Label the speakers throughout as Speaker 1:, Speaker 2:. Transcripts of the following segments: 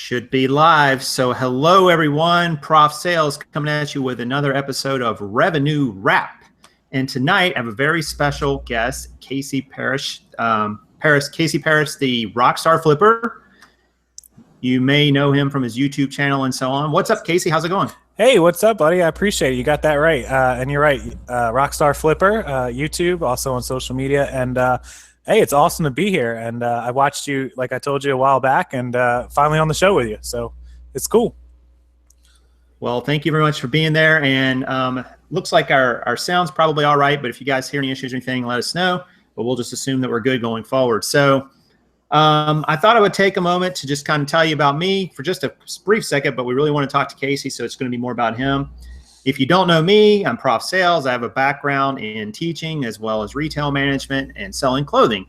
Speaker 1: Should be live. So hello, everyone. Prof Sales coming at you with another episode of Revenue Wrap. And tonight I have a very special guest, Casey Parrish. Casey Parrish, the Rockstar Flipper. You may know him from his YouTube channel and so on. What's up, Casey? How's it going?
Speaker 2: Hey, what's up, buddy? I appreciate it. You got that right. And you're right. Rockstar Flipper, YouTube, also on social media. And hey, it's awesome to be here. And I watched you, like I told you a while back, and finally on the show with you. So it's cool.
Speaker 1: Well, thank you very much for being there. And looks like our sound's probably all right. But if you guys hear any issues or anything, let us know. But we'll just assume that we're good going forward. So I thought I would take a moment to just kind of tell you about me for just a brief second, but we really want to talk to Casey, so it's going to be more about him. If you don't know me, I'm Prof Sales. I have a background in teaching as well as retail management and selling clothing.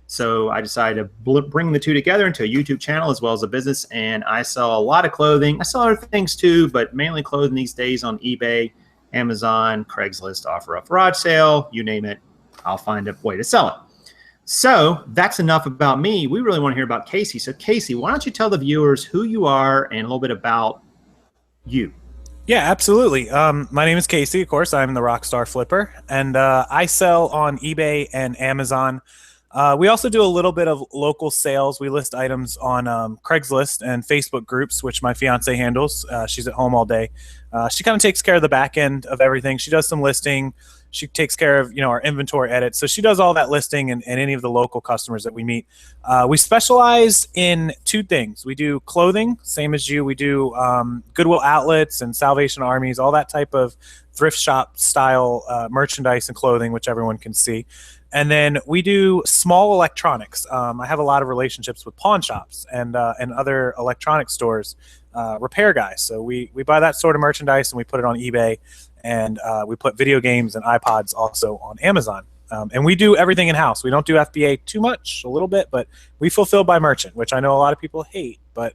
Speaker 1: So I decided to bring the two together into a YouTube channel as well as a business, and I sell a lot of clothing. I sell other things too, but mainly clothing these days on eBay, Amazon, Craigslist, OfferUp, garage sale, you name it, I'll find a way to sell it. So that's enough about me. We really want to hear about Casey. So Casey, why don't you tell the viewers who you are and a little bit about you?
Speaker 2: Yeah, absolutely. My name is Casey. Of course, I'm the Rockstar Flipper, and I sell on eBay and Amazon. We also do a little bit of local sales. We list items on Craigslist and Facebook groups, which my fiance handles. She's at home all day. She kind of takes care of the back end of everything. She does some listing. She takes care of, our inventory edits. So she does all that listing and any of the local customers that we meet. We specialize in two things. We do clothing, same as you. We do Goodwill outlets and Salvation Armies, all that type of thrift shop style merchandise and clothing, which everyone can see. And then we do small electronics. I have a lot of relationships with pawn shops and other electronic stores, repair guys. So we buy that sort of merchandise and we put it on eBay. And we put video games and iPods also on Amazon. And we do everything in-house. We don't do FBA too much, a little bit, but we fulfill by merchant, which I know a lot of people hate, but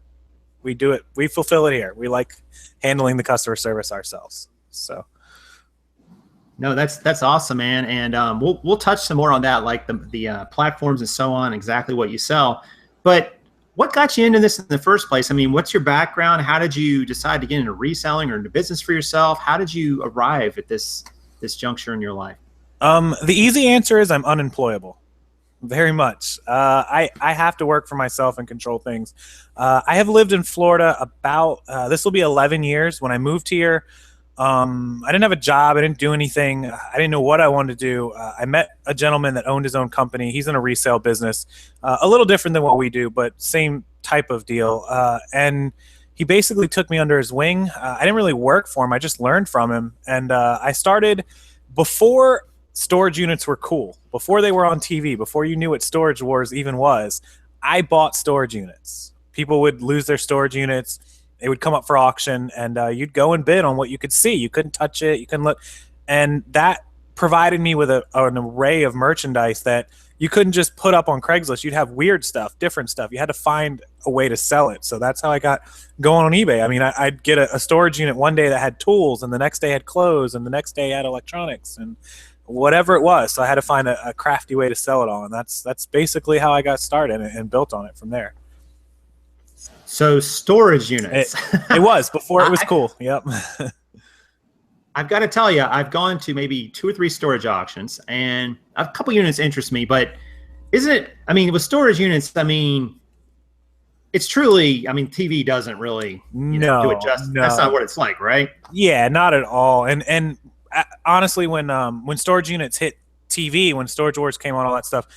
Speaker 2: we do it. We fulfill it here. We like handling the customer service ourselves. So.
Speaker 1: No, that's awesome, man. And we'll touch some more on that, like the platforms and so on, exactly what you sell. But what got you into this in the first place? I mean, what's your background? How did you decide to get into reselling or into business for yourself? How did you arrive at this juncture in your life?
Speaker 2: The easy answer is I'm unemployable. Very much. I have to work for myself and control things. I have lived in Florida about, this will be 11 years. When I moved here, I didn't have a job. I didn't do anything. I didn't know what I wanted to do. I met a gentleman that owned his own company. He's in a resale business, a little different than what we do, but same type of deal. And he basically took me under his wing. I didn't really work for him. I just learned from him. And I started before storage units were cool, before they were on TV, before you knew what Storage Wars even was. I bought storage units. People would lose their storage units. They would come up for auction, and you'd go and bid on what you could see. You couldn't touch it. You couldn't look. And that provided me with an array of merchandise that you couldn't just put up on Craigslist. You'd have weird stuff, different stuff. You had to find a way to sell it. So that's how I got going on eBay. I mean, I'd get a storage unit one day that had tools, and the next day had clothes, and the next day had electronics, and whatever it was. So I had to find a crafty way to sell it all. And that's basically how I got started and built on it from there.
Speaker 1: So storage units.
Speaker 2: It was before it was cool. Yep.
Speaker 1: I've got to tell you, I've gone to maybe 2 or 3 storage auctions, and a couple units interest me. But isn't it? I mean, with storage units, I mean, it's truly. I mean, TV doesn't really do it justice. No. That's not what it's like, right?
Speaker 2: Yeah, not at all. And honestly, when storage units hit TV, when Storage Wars came on, all that stuff,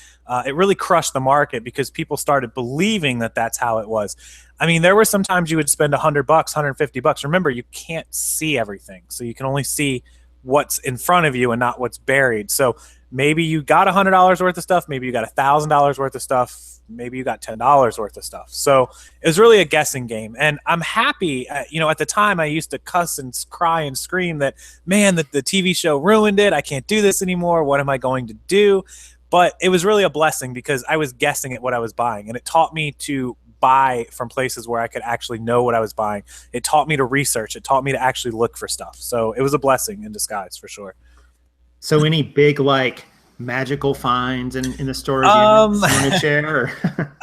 Speaker 2: it really crushed the market because people started believing that that's how it was. I mean, there were some times you would spend $100, $150. Remember, you can't see everything, so you can only see what's in front of you and not what's buried. So maybe you got $100 worth of stuff, maybe you got $1,000 worth of stuff, maybe you got $10 worth of stuff. So it was really a guessing game. And I'm happy, at the time I used to cuss and cry and scream that, man, the TV show ruined it. I can't do this anymore. What am I going to do? But it was really a blessing because I was guessing at what I was buying, and it taught me to buy from places where I could actually know what I was buying. It taught me to research. It taught me to actually look for stuff. So it was a blessing in disguise for sure.
Speaker 1: So any big like magical finds in the storage
Speaker 2: Um,
Speaker 1: units you want to share?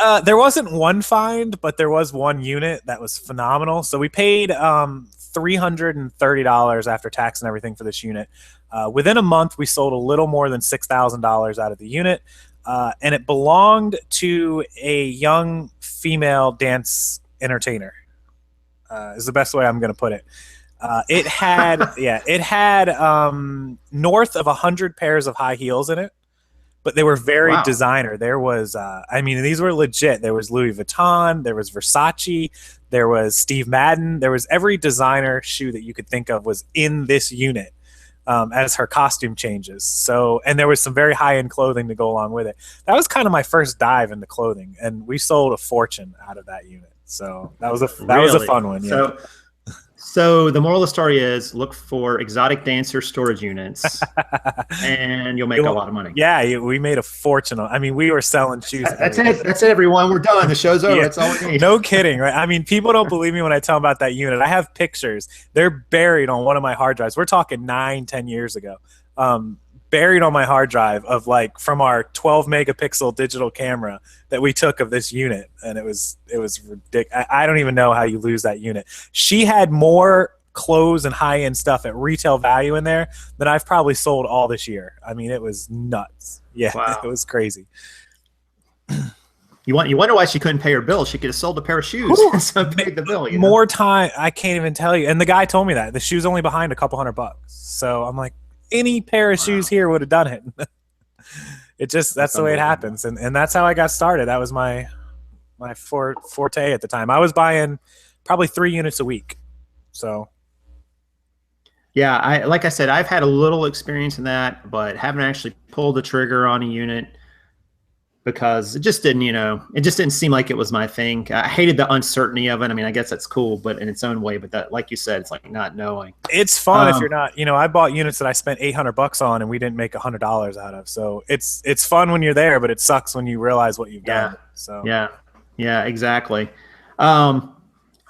Speaker 1: Or
Speaker 2: There wasn't one find, but there was one unit that was phenomenal. So we paid $330 after tax and everything for this unit. Within a month, we sold a little more than $6,000 out of the unit, and it belonged to a young female dance entertainer. Is the best way I'm going to put it. It had north of 100 pairs of high heels in it, but they were very
Speaker 1: Wow.
Speaker 2: designer. There was, I mean, these were legit. There was Louis Vuitton, there was Versace, there was Steve Madden, there was every designer shoe that you could think of was in this unit as her costume changes. So, and there was some very high end clothing to go along with it. That was kind of my first dive into clothing, and we sold a fortune out of that unit. So that was a
Speaker 1: Really?
Speaker 2: fun one. Yeah.
Speaker 1: So the moral of the story is look for exotic dancer storage units, and you'll make a lot of money.
Speaker 2: Yeah, we made a fortune. I mean, we were selling shoes.
Speaker 1: That's it. That's it, everyone. We're done. The show's over.
Speaker 2: Yeah.
Speaker 1: That's all we need.
Speaker 2: No kidding, right? I mean, people don't believe me when I tell them about that unit. I have pictures. They're buried on one of my hard drives. We're talking 9-10 years ago. Buried on my hard drive of like from our 12 megapixel digital camera that we took of this unit, and it was ridiculous. I don't even know how you lose that unit. She had more clothes and high end stuff at retail value in there than I've probably sold all this year. I mean, it was nuts. Yeah,
Speaker 1: Wow.
Speaker 2: It was crazy.
Speaker 1: You wonder why she couldn't pay her bill. She could have sold a pair of shoes and so paid the bill. You know?
Speaker 2: More time, I can't even tell you. And the guy told me that the shoe's only behind a couple $100. So I'm like, any pair of shoes here would have done it. That's the way it happens. And that's how I got started. That was my forte at the time. I was buying probably 3 units a week. So
Speaker 1: Yeah, like I said, I've had a little experience in that, but haven't actually pulled the trigger on a unit because it just didn't seem like it was my thing. I hated the uncertainty of it. I mean, I guess that's cool, but in its own way. But that, like you said, it's like not knowing.
Speaker 2: it's fun if you're not, I bought units that I spent $800 on and we didn't make $100 out of. So it's fun when you're there, but it sucks when you realize what you've done. So
Speaker 1: Yeah, exactly.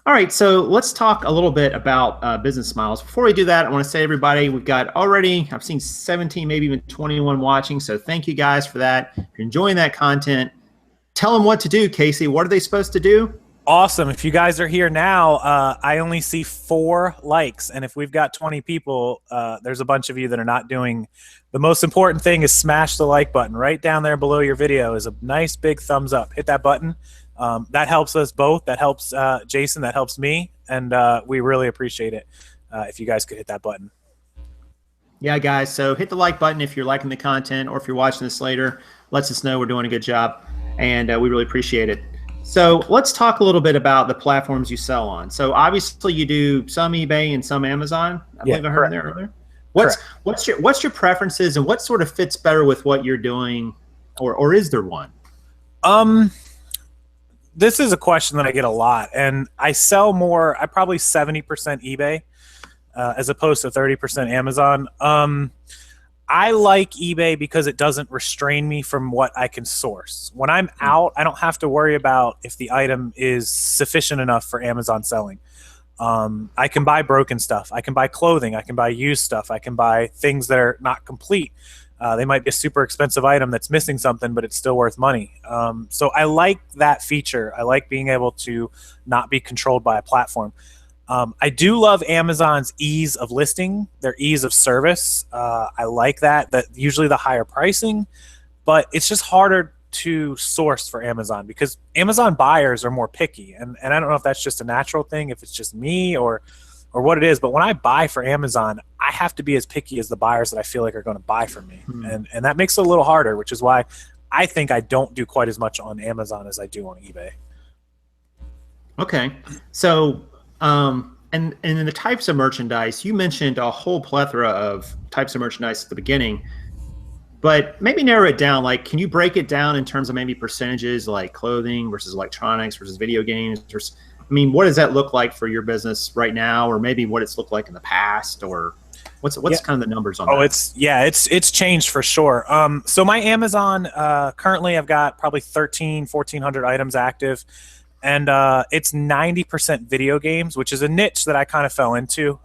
Speaker 1: All right, so let's talk a little bit about business miles. Before we do that, I want to say, everybody, we've got already, I've seen 17, maybe even 21 watching. So thank you guys for that. If you're enjoying that content, tell them what to do, Casey. What are they supposed to do?
Speaker 2: Awesome. If you guys are here now, I only see 4 likes. And if we've got 20 people, there's a bunch of you that are not doing. The most important thing is smash the like button. Right down there below your video is a nice big thumbs up. Hit that button. That helps us both. That helps Jason. That helps me. And we really appreciate it if you guys could hit that button.
Speaker 1: Yeah, guys. So hit the like button if you're liking the content, or if you're watching this later, lets us know we're doing a good job. And we really appreciate it. So let's talk a little bit about the platforms you sell on. So obviously you do some eBay and some Amazon. I believe I heard there earlier. What's your preferences, and what sort of fits better with what you're doing, or is there one?
Speaker 2: This is a question that I get a lot, and I sell more. I probably 70% eBay as opposed to 30% Amazon. I like eBay because it doesn't restrain me from what I can source. When I'm out, I don't have to worry about if the item is sufficient enough for Amazon selling. I can buy broken stuff. I can buy clothing. I can buy used stuff. I can buy things that are not complete. They might be a super expensive item that's missing something, but it's still worth money. So I like that feature. I like being able to not be controlled by a platform. I do love Amazon's ease of listing, their ease of service. I like that usually the higher pricing, but it's just harder to source for Amazon because Amazon buyers are more picky. And I don't know if that's just a natural thing, if it's just me or what it is. But when I buy for Amazon, I have to be as picky as the buyers that I feel like are going to buy from me. And that makes it a little harder, which is why I think I don't do quite as much on Amazon as I do on eBay.
Speaker 1: Okay. So, and in the types of merchandise, you mentioned a whole plethora of types of merchandise at the beginning, but maybe narrow it down. Like, can you break it down in terms of maybe percentages, like clothing versus electronics versus video games? I mean, what does that look like for your business right now, or maybe what it's looked like in the past, or what's kind of the numbers on that?
Speaker 2: It's changed for sure. So my Amazon, currently I've got probably 1,400 items active. And it's 90% video games, which is a niche that I kind of fell into.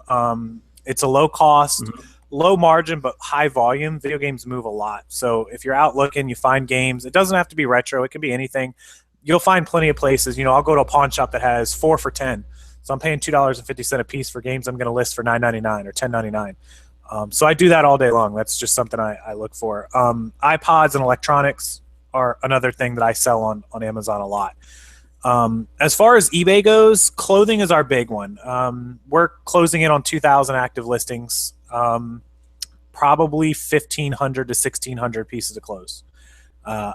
Speaker 2: It's a low cost, low margin but high volume. Video games move a lot. So if you're out looking, you find games. It doesn't have to be retro. It can be anything. You'll find plenty of places. I'll go to a pawn shop that has 4 for $10. So I'm paying $2.50 a piece for games I'm going to list for $9.99 or $10.99. So I do that all day long. That's just something I look for. iPods and electronics are another thing that I sell on Amazon a lot. As far as eBay goes, clothing is our big one. We're closing in on 2,000 active listings, probably 1,500 to 1,600 pieces of clothes.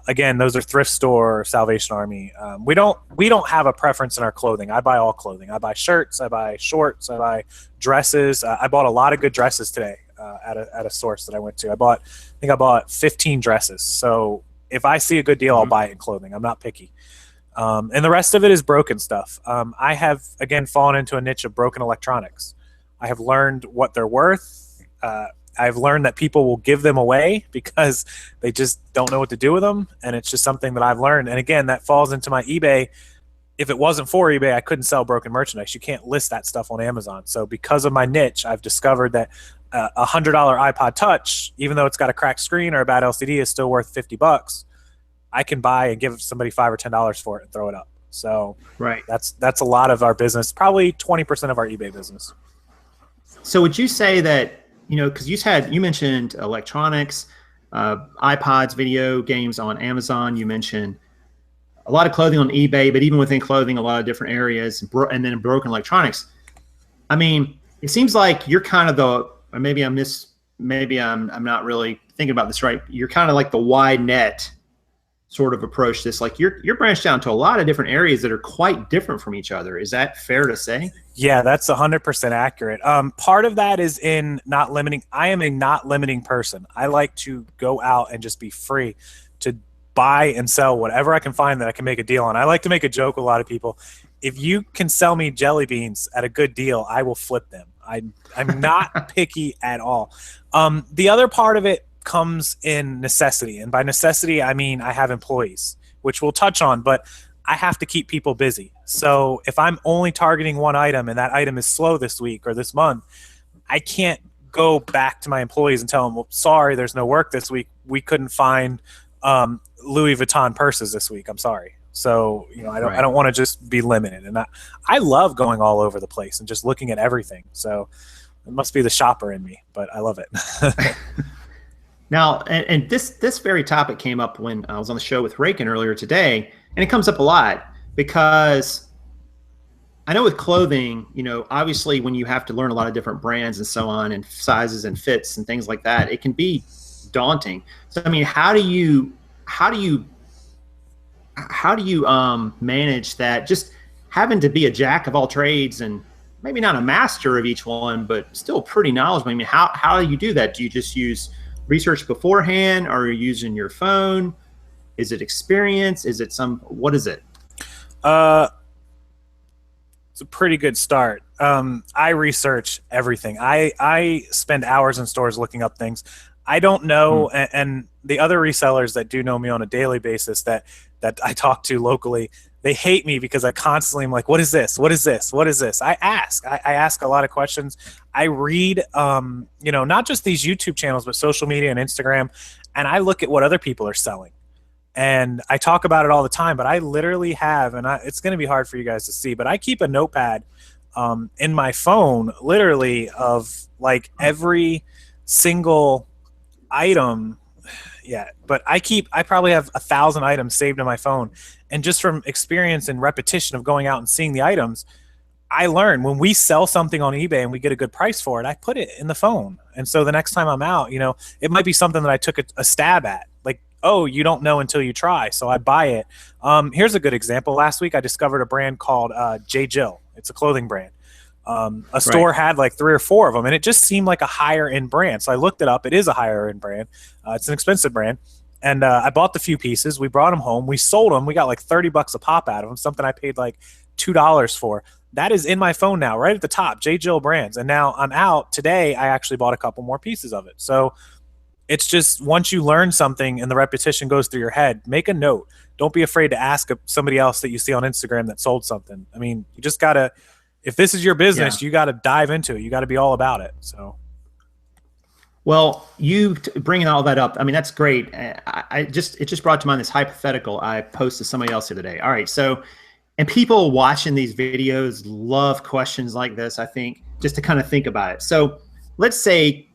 Speaker 2: Again, those are thrift store, Salvation Army. We don't have a preference in our clothing. I buy all clothing. I buy shirts. I buy shorts. I buy dresses. I bought a lot of good dresses today at a source that I went to. I think I bought 15 dresses. So if I see a good deal, I'll buy it in clothing. I'm not picky. And the rest of it is broken stuff. I have, again, fallen into a niche of broken electronics. I have learned what they're worth. I've learned that people will give them away because they just don't know what to do with them. And it's just something that I've learned. And again, that falls into my eBay. If it wasn't for eBay, I couldn't sell broken merchandise. You can't list that stuff on Amazon. So because of my niche, I've discovered that a $100 iPod Touch, even though it's got a cracked screen or a bad LCD, is still worth $50. I can buy and give somebody $5 or $10 for it and throw it up. So
Speaker 1: right,
Speaker 2: that's a lot of our business. Probably 20% of our eBay business.
Speaker 1: So would you say that, because you mentioned electronics, iPods, video games on Amazon. You mentioned a lot of clothing on eBay, but even within clothing, a lot of different areas, and then broken electronics. I mean, it seems like you're kind of or maybe I'm not really thinking about this right. You're kind of like the wide net sort of approach this. Like you're branched out into a lot of different areas that are quite different from each other. Is that fair to say?
Speaker 2: Yeah, that's 100% accurate. Part of that is in not limiting. I am a not limiting person. I like to go out and just be free to buy and sell whatever I can find that I can make a deal on. I like to make a joke with a lot of people. If you can sell me jelly beans at a good deal, I will flip them. I'm not picky at all. The other part of it comes in necessity. And by necessity, I mean I have employees, which we'll touch on, but I have to keep people busy. So if I'm only targeting one item and that item is slow this week or this month, I can't go back to my employees and tell them, well, sorry, there's no work this week. We couldn't find Louis Vuitton purses this week. I'm sorry. So, I don't want to just be limited. And I love going all over the place and just looking at everything. So it must be the shopper in me, but I love it.
Speaker 1: Now, and this very topic came up when I was on the show with Rakin earlier today, and it comes up a lot because I know with clothing, obviously when you have to learn a lot of different brands and so on, and sizes and fits and things like that, it can be daunting. So, I mean, how do you manage that? Just having to be a jack of all trades and maybe not a master of each one, but still pretty knowledgeable. I mean, how do you do that? Do you just use research beforehand? Or are you using your phone? Is it experience? Is it what is it?
Speaker 2: It's a pretty good start. I research everything. I spend hours in stores looking up things. I don't know, and the other resellers that do know me on a daily basis that I talk to locally, they hate me because I constantly am like, what is this? What is this? What is this? I ask a lot of questions. I read, not just these YouTube channels, but social media and Instagram, and I look at what other people are selling. And I talk about it all the time, but I literally have, and it's going to be hard for you guys to see, but I keep a notepad in my phone, literally, of like every single item. Yeah, but I probably have 1,000 items saved in my phone. And just from experience and repetition of going out and seeing the items, I learn when we sell something on eBay and we get a good price for it, I put it in the phone. And so the next time I'm out, it might be something that I took a stab at. Like, oh, you don't know until you try. So I buy it. Here's a good example. Last week, I discovered a brand called J. Jill. It's a clothing brand. A store had like 3 or 4 of them, and it just seemed like a higher end brand. So I looked it up. It is a higher end brand. It's an expensive brand. And I bought the few pieces. We brought them home. We sold them. We got like $30 a pop out of them, something I paid like $2 for. That is in my phone now, right at the top, J. Jill Brands. And now I'm out. Today, I actually bought a couple more pieces of it. So it's just once you learn something and the repetition goes through your head, make a note. Don't be afraid to ask somebody else that you see on Instagram that sold something. I mean, you just got to, if this is your business, you got to dive into it. You got to be all about it. So.
Speaker 1: Well, bringing all that up, I mean, that's great. It just brought to mind this hypothetical I posted to somebody else the other day. All right, so, and people watching these videos love questions like this, I think, just to kind of think about it. So let's say,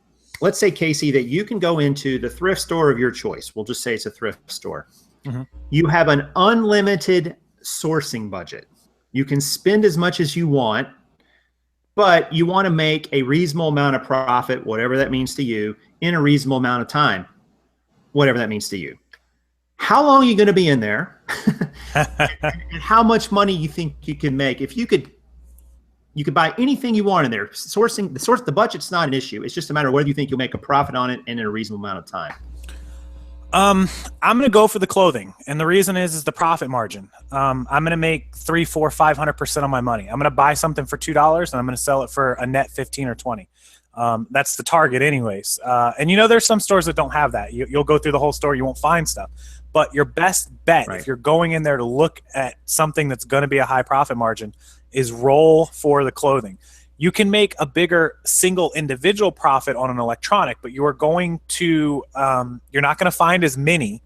Speaker 1: Casey, that you can go into the thrift store of your choice. We'll just say it's a thrift store. Mm-hmm. You have an unlimited sourcing budget. You can spend as much as you want, but you want to make a reasonable amount of profit, whatever that means to you, in a reasonable amount of time, whatever that means to you. How long are you going to be in there? And how much money you think you can make? If you could buy anything you want in there. The budget's not an issue. It's just a matter of whether you think you'll make a profit on it in a reasonable amount of time.
Speaker 2: I'm going to go for the clothing. And the reason is the profit margin. I'm going to make 300, 400, 500% on my money. I'm going to buy something for $2 and I'm going to sell it for a net 15 or 20. That's the target anyways. And there's some stores that don't have that. You'll go through the whole store. You won't find stuff, but your best bet, right, if you're going in there to look at something that's going to be a high profit margin, is roll for the clothing. You can make a bigger single individual profit on an electronic, but you are going to, you're not going to find as many,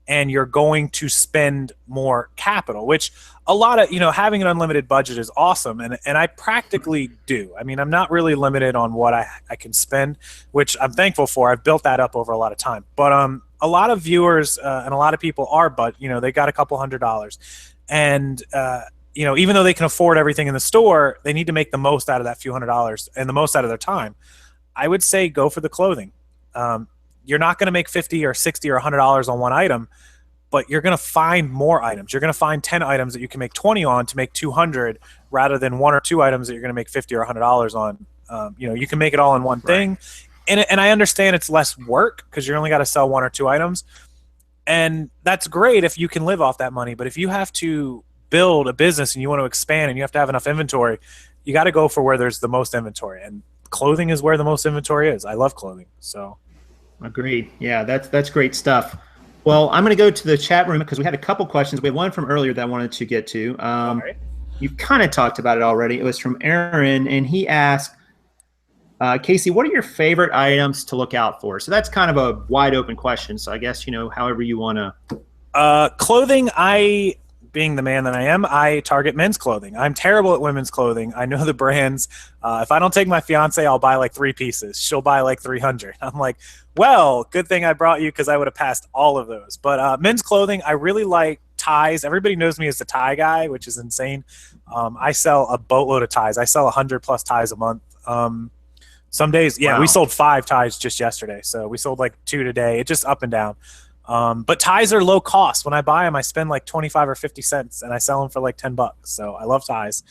Speaker 2: and you're going to spend more capital, which a lot of, having an unlimited budget is awesome. And I practically do. I mean, I'm not really limited on what I can spend, which I'm thankful for. I've built that up over a lot of time, but a lot of viewers and a lot of people are, but they got a couple $100, and even though they can afford everything in the store, they need to make the most out of that few $100s and the most out of their time. I would say go for the clothing. You're not going to make 50 or 60 or $100 on one item, but you're going to find more items. You're going to find 10 items that you can make 20 on to make 200, rather than one or two items that you're going to make 50 or $100 on. You can make it all in one thing. And I understand it's less work because you only got to sell one or two items. And that's great if you can live off that money. But if you have to build a business and you want to expand and you have to have enough inventory, you got to go for where there's the most inventory, and clothing is where the most inventory is. I love clothing. So
Speaker 1: agreed. Yeah, that's great stuff. Well, I'm going to go to the chat room because we had a couple questions. We had one from earlier that I wanted to get to. Right. You kind of talked about it already. It was from Aaron, and he asked, Casey, what are your favorite items to look out for? So that's kind of a wide open question. So I guess, however you want to.
Speaker 2: Clothing, being the man that I am, I target men's clothing. I'm terrible at women's clothing. I know the brands. If I don't take my fiance, I'll buy like 3 pieces. She'll buy like 300. I'm like, well, good thing I brought you because I would have passed all of those. But men's clothing, I really like ties. Everybody knows me as the tie guy, which is insane. I sell a boatload of ties. I sell 100+ ties a month. Some days, wow. We sold 5 ties just yesterday. So we sold like 2 today. It's just up and down. But ties are low cost. When I buy them, I spend like 25 or 50 cents and I sell them for like $10. So I love ties.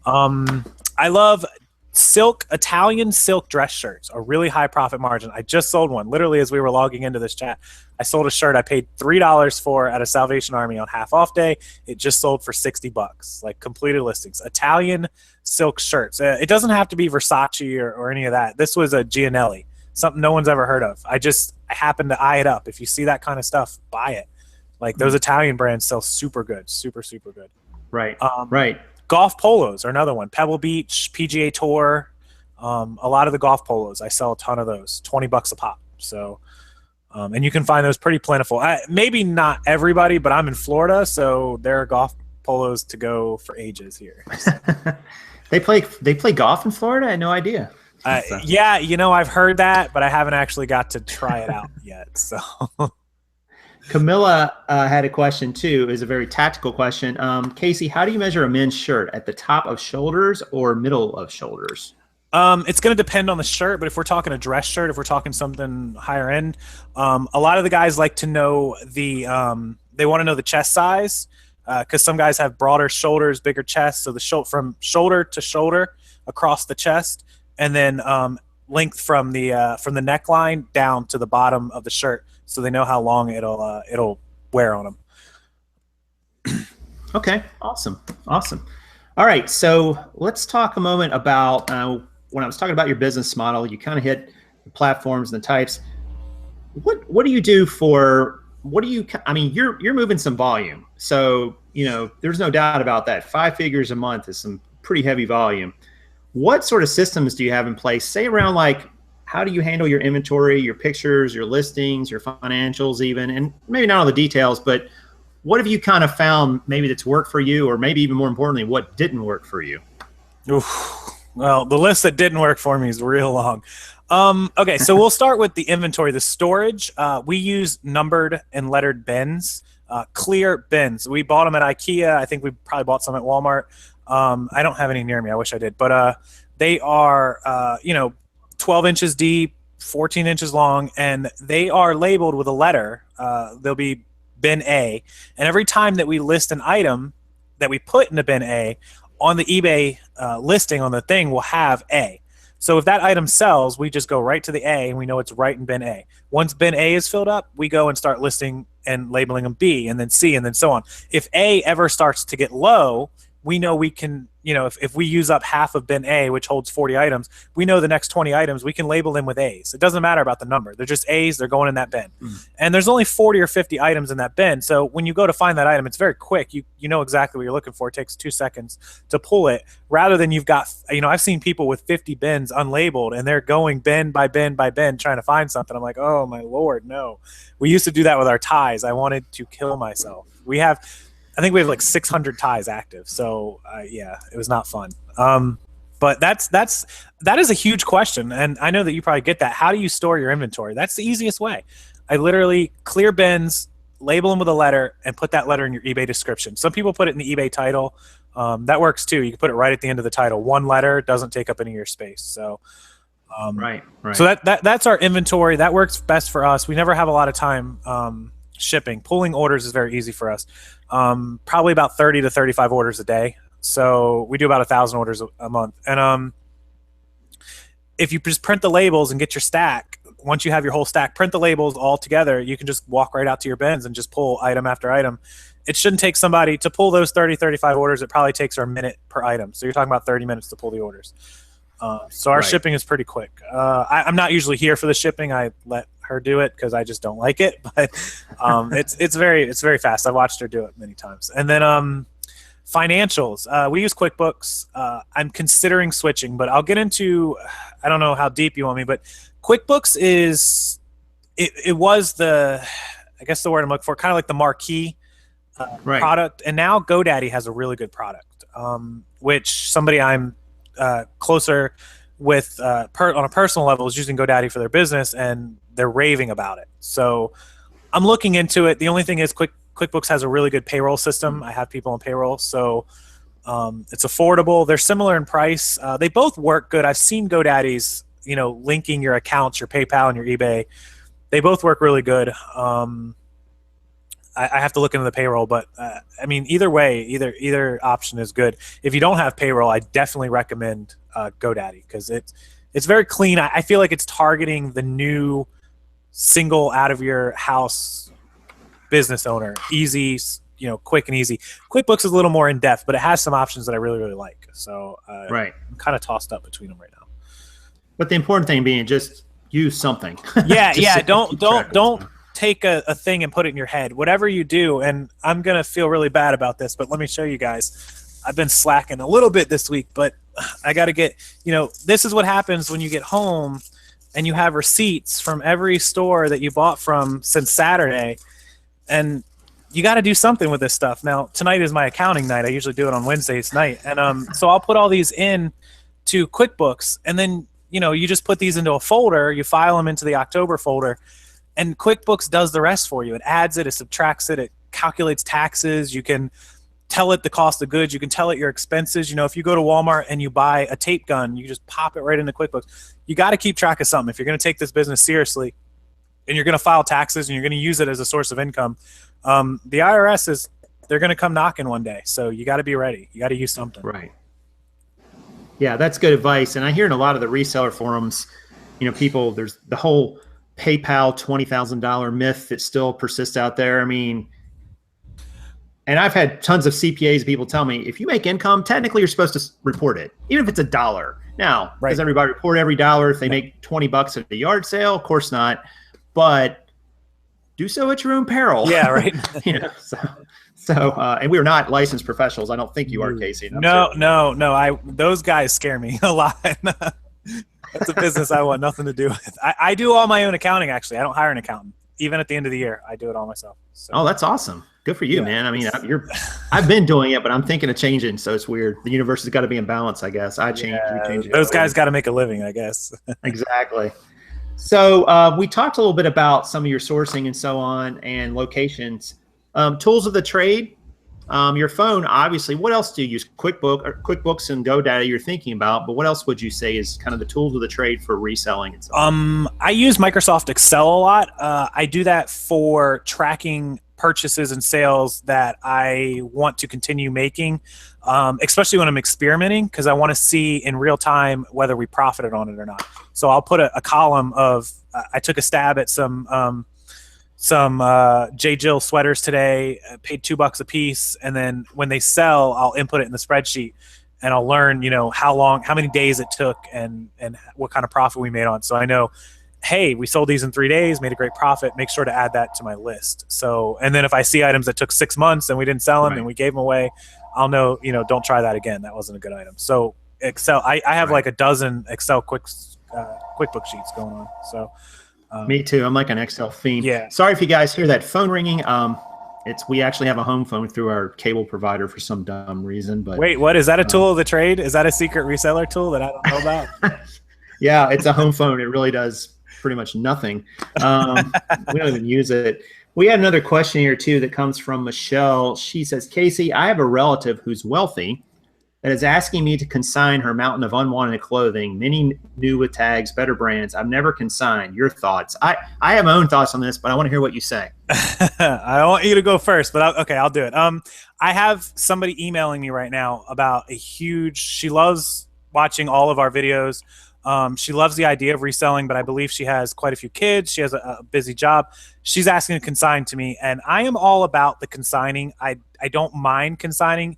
Speaker 2: I love Italian silk dress shirts, a really high profit margin. I just sold one literally as we were logging into this chat. I sold a shirt I paid $3 for at a Salvation Army on half off day. It just sold for $60, like completed listings. Italian silk shirts. It doesn't have to be Versace or any of that. This was a Gianelli. Something no one's ever heard of. I happen to eye it up. If you see that kind of stuff, buy it. Like those Italian brands sell super good, super good.
Speaker 1: Right. Right.
Speaker 2: Golf polos are another one. Pebble Beach, PGA Tour, a lot of the golf polos. I sell a ton of those, $20 a pop. So, and you can find those pretty plentiful. Maybe not everybody, but I'm in Florida, so there are golf polos to go for ages here.
Speaker 1: They play golf in Florida? I had no idea.
Speaker 2: Yeah, I've heard that, but I haven't actually got to try it out yet. So,
Speaker 1: Camilla had a question too. It was a very tactical question. Casey, how do you measure a men's shirt? At the top of shoulders or middle of shoulders?
Speaker 2: It's going to depend on the shirt, but if we're talking a dress shirt, if we're talking something higher end, a lot of the guys like to know they want to know the chest size because some guys have broader shoulders, bigger chest. So the from shoulder to shoulder across the chest. And then length from the neckline down to the bottom of the shirt, so they know how long it'll wear on them.
Speaker 1: Okay, awesome. All right, so let's talk a moment about when I was talking about your business model. You kind of hit the platforms and the types. What do you do for? You're moving some volume, so there's no doubt about that. 5 figures a month is some pretty heavy volume. What sort of systems do you have in place? Say around like how do you handle your inventory, your pictures, your listings, your financials even, and maybe not all the details, but what have you kind of found maybe that's worked for you, or maybe even more importantly, what didn't work for you?
Speaker 2: Oof. Well, the list that didn't work for me is real long. Okay, so we'll start with the inventory, the storage. We use numbered and lettered bins, clear bins. We bought them at IKEA. I think we probably bought some at Walmart. I don't have any near me. I wish I did, but they are, 12 inches deep, 14 inches long, and they are labeled with a letter. They'll be bin A, and every time that we list an item that we put in the bin A on the eBay listing on the thing, will have A. So if that item sells, we just go right to the A, and we know it's right in bin A. Once bin A is filled up, we go and start listing and labeling them B, and then C, and then so on. If A ever starts to get low, we know we can, if we use up half of bin A, which holds 40 items, we know the next 20 items, we can label them with A's. It doesn't matter about the number. They're just A's. They're going in that bin. And there's only 40 or 50 items in that bin. So when you go to find that item, it's very quick. You know exactly what you're looking for. It takes 2 seconds to pull it, rather than you've got, I've seen people with 50 bins unlabeled, and they're going bin by bin by bin trying to find something. I'm like, oh my Lord, no. We used to do that with our ties. I wanted to kill myself. I think we have like 600 ties active. So yeah, it was not fun. But that is a huge question. And I know that you probably get that. How do you store your inventory? That's the easiest way. I literally clear bins, label them with a letter, and put that letter in your eBay description. Some people put it in the eBay title. That works too. You can put it right at the end of the title. One letter doesn't take up any of your space. So
Speaker 1: right.
Speaker 2: So that's our inventory. That works best for us. We never have a lot of time shipping. Pulling orders is very easy for us. Probably about 30 to 35 orders a day. So we do about 1,000 orders a month. And if you just print the labels and get your stack, once you have your whole stack, print the labels all together, you can just walk right out to your bins and just pull item after item. It shouldn't take somebody to pull those 30, 35 orders. It probably takes a minute per item. So you're talking about 30 minutes to pull the orders. So our shipping is pretty quick. I'm not usually here for the shipping. I let her do it because I just don't like it. But it's very fast. I've watched her do it many times. And then financials. We use QuickBooks. I'm considering switching, but I'll get into. I don't know how deep you want me, but QuickBooks is. It was the word I'm looking for, kind of like the marquee product, and now GoDaddy has a really good product, which somebody I'm closer with on a personal level is using GoDaddy for their business, and they're raving about it. So I'm looking into it. The only thing is QuickBooks has a really good payroll system. I have people on payroll, so it's affordable. They're similar in price. They both work good. I've seen GoDaddy's, linking your accounts, your PayPal and your eBay. They both work really good. I have to look into the payroll, but either way, either option is good. If you don't have payroll, I definitely recommend GoDaddy because it's very clean. I feel like it's targeting the new single out of your house business owner. Easy, quick and easy. QuickBooks is a little more in depth, but it has some options that I really, really like. So I'm kind of tossed up between them right now.
Speaker 1: But the important thing being just use something.
Speaker 2: Yeah. Don't take a thing and put it in your head. Whatever you do, and I'm going to feel really bad about this, but let me show you guys. I've been slacking a little bit this week, but I got to get, this is what happens when you get home and you have receipts from every store that you bought from since Saturday, and you got to do something with this stuff. Now, tonight is my accounting night. I usually do it on Wednesdays night. And so I'll put all these in to QuickBooks, and then, you just put these into a folder, you file them into the October folder, and QuickBooks does the rest for you. It adds it, it subtracts it, it calculates taxes. You can tell it the cost of goods. You can tell it your expenses. If you go to Walmart and you buy a tape gun, you just pop it right into QuickBooks. You got to keep track of something. If you're going to take this business seriously and you're going to file taxes and you're going to use it as a source of income, the IRS they're going to come knocking one day. So you got to be ready. You got to use something.
Speaker 1: Right. Yeah, that's good advice. And I hear in a lot of the reseller forums, people, there's the whole PayPal $20,000 myth that still persists out there. And I've had tons of CPAs, people tell me, if you make income, technically you're supposed to report it, even if it's $1. Now, does everybody report every dollar if they make $20 at the yard sale? Of course not. But do so at your own peril.
Speaker 2: Yeah, right.
Speaker 1: And we're not licensed professionals. I don't think you are, Casey.
Speaker 2: No. Those guys scare me a lot. That's a business I want nothing to do with. I do all my own accounting, actually. I don't hire an accountant. Even at the end of the year, I do it all myself. So.
Speaker 1: Oh, that's awesome. Good for you,
Speaker 2: Yeah,
Speaker 1: man. I mean, I've been doing it, but I'm thinking of changing, so it's weird. The universe has got to be in balance, I guess. I change, you change it.
Speaker 2: Those guys got to make a living, I guess.
Speaker 1: Exactly. So we talked a little bit about some of your sourcing and so on and locations. Tools of the trade, your phone, obviously. What else do you use? QuickBooks and GoDaddy you're thinking about, but what else would you say is kind of the tools of the trade for reselling and so on?
Speaker 2: I use Microsoft Excel a lot. I do that for tracking purchases and sales that I want to continue making, especially when I'm experimenting, because I want to see in real time whether we profited on it or not. So I'll put a column of I took a stab at some J. Jill sweaters today, paid $2 a piece, and then when they sell, I'll input it in the spreadsheet, and I'll learn, how many days it took, and what kind of profit we made on. So I know, hey, we sold these in 3 days, made a great profit. Make sure to add that to my list. So, and then if I see items that took 6 months and we didn't sell them and we gave them away, I'll know, don't try that again. That wasn't a good item. So Excel, I have like a dozen Excel QuickBooks sheets going on. So.
Speaker 1: Me too. I'm like an Excel fiend.
Speaker 2: Yeah.
Speaker 1: Sorry if you guys hear that phone ringing. We actually have a home phone through our cable provider for some dumb reason. But
Speaker 2: wait, what is that? A tool of the trade? Is that a secret reseller tool that I don't know about?
Speaker 1: Yeah, it's a home phone. It really does pretty much nothing. We don't even use it. We had another question here too that comes from Michelle. She says, Casey, I have a relative who's wealthy that is asking me to consign her mountain of unwanted clothing, many new with tags, better brands. I've never consigned. Your thoughts? I have my own thoughts on this, but I want to hear what you say.
Speaker 2: I want you to go first, but I'll do it. I have somebody emailing me right now about she loves watching all of our videos. She loves the idea of reselling, but I believe she has quite a few kids. She has a busy job. She's asking to consign to me, and I am all about the consigning. I don't mind consigning.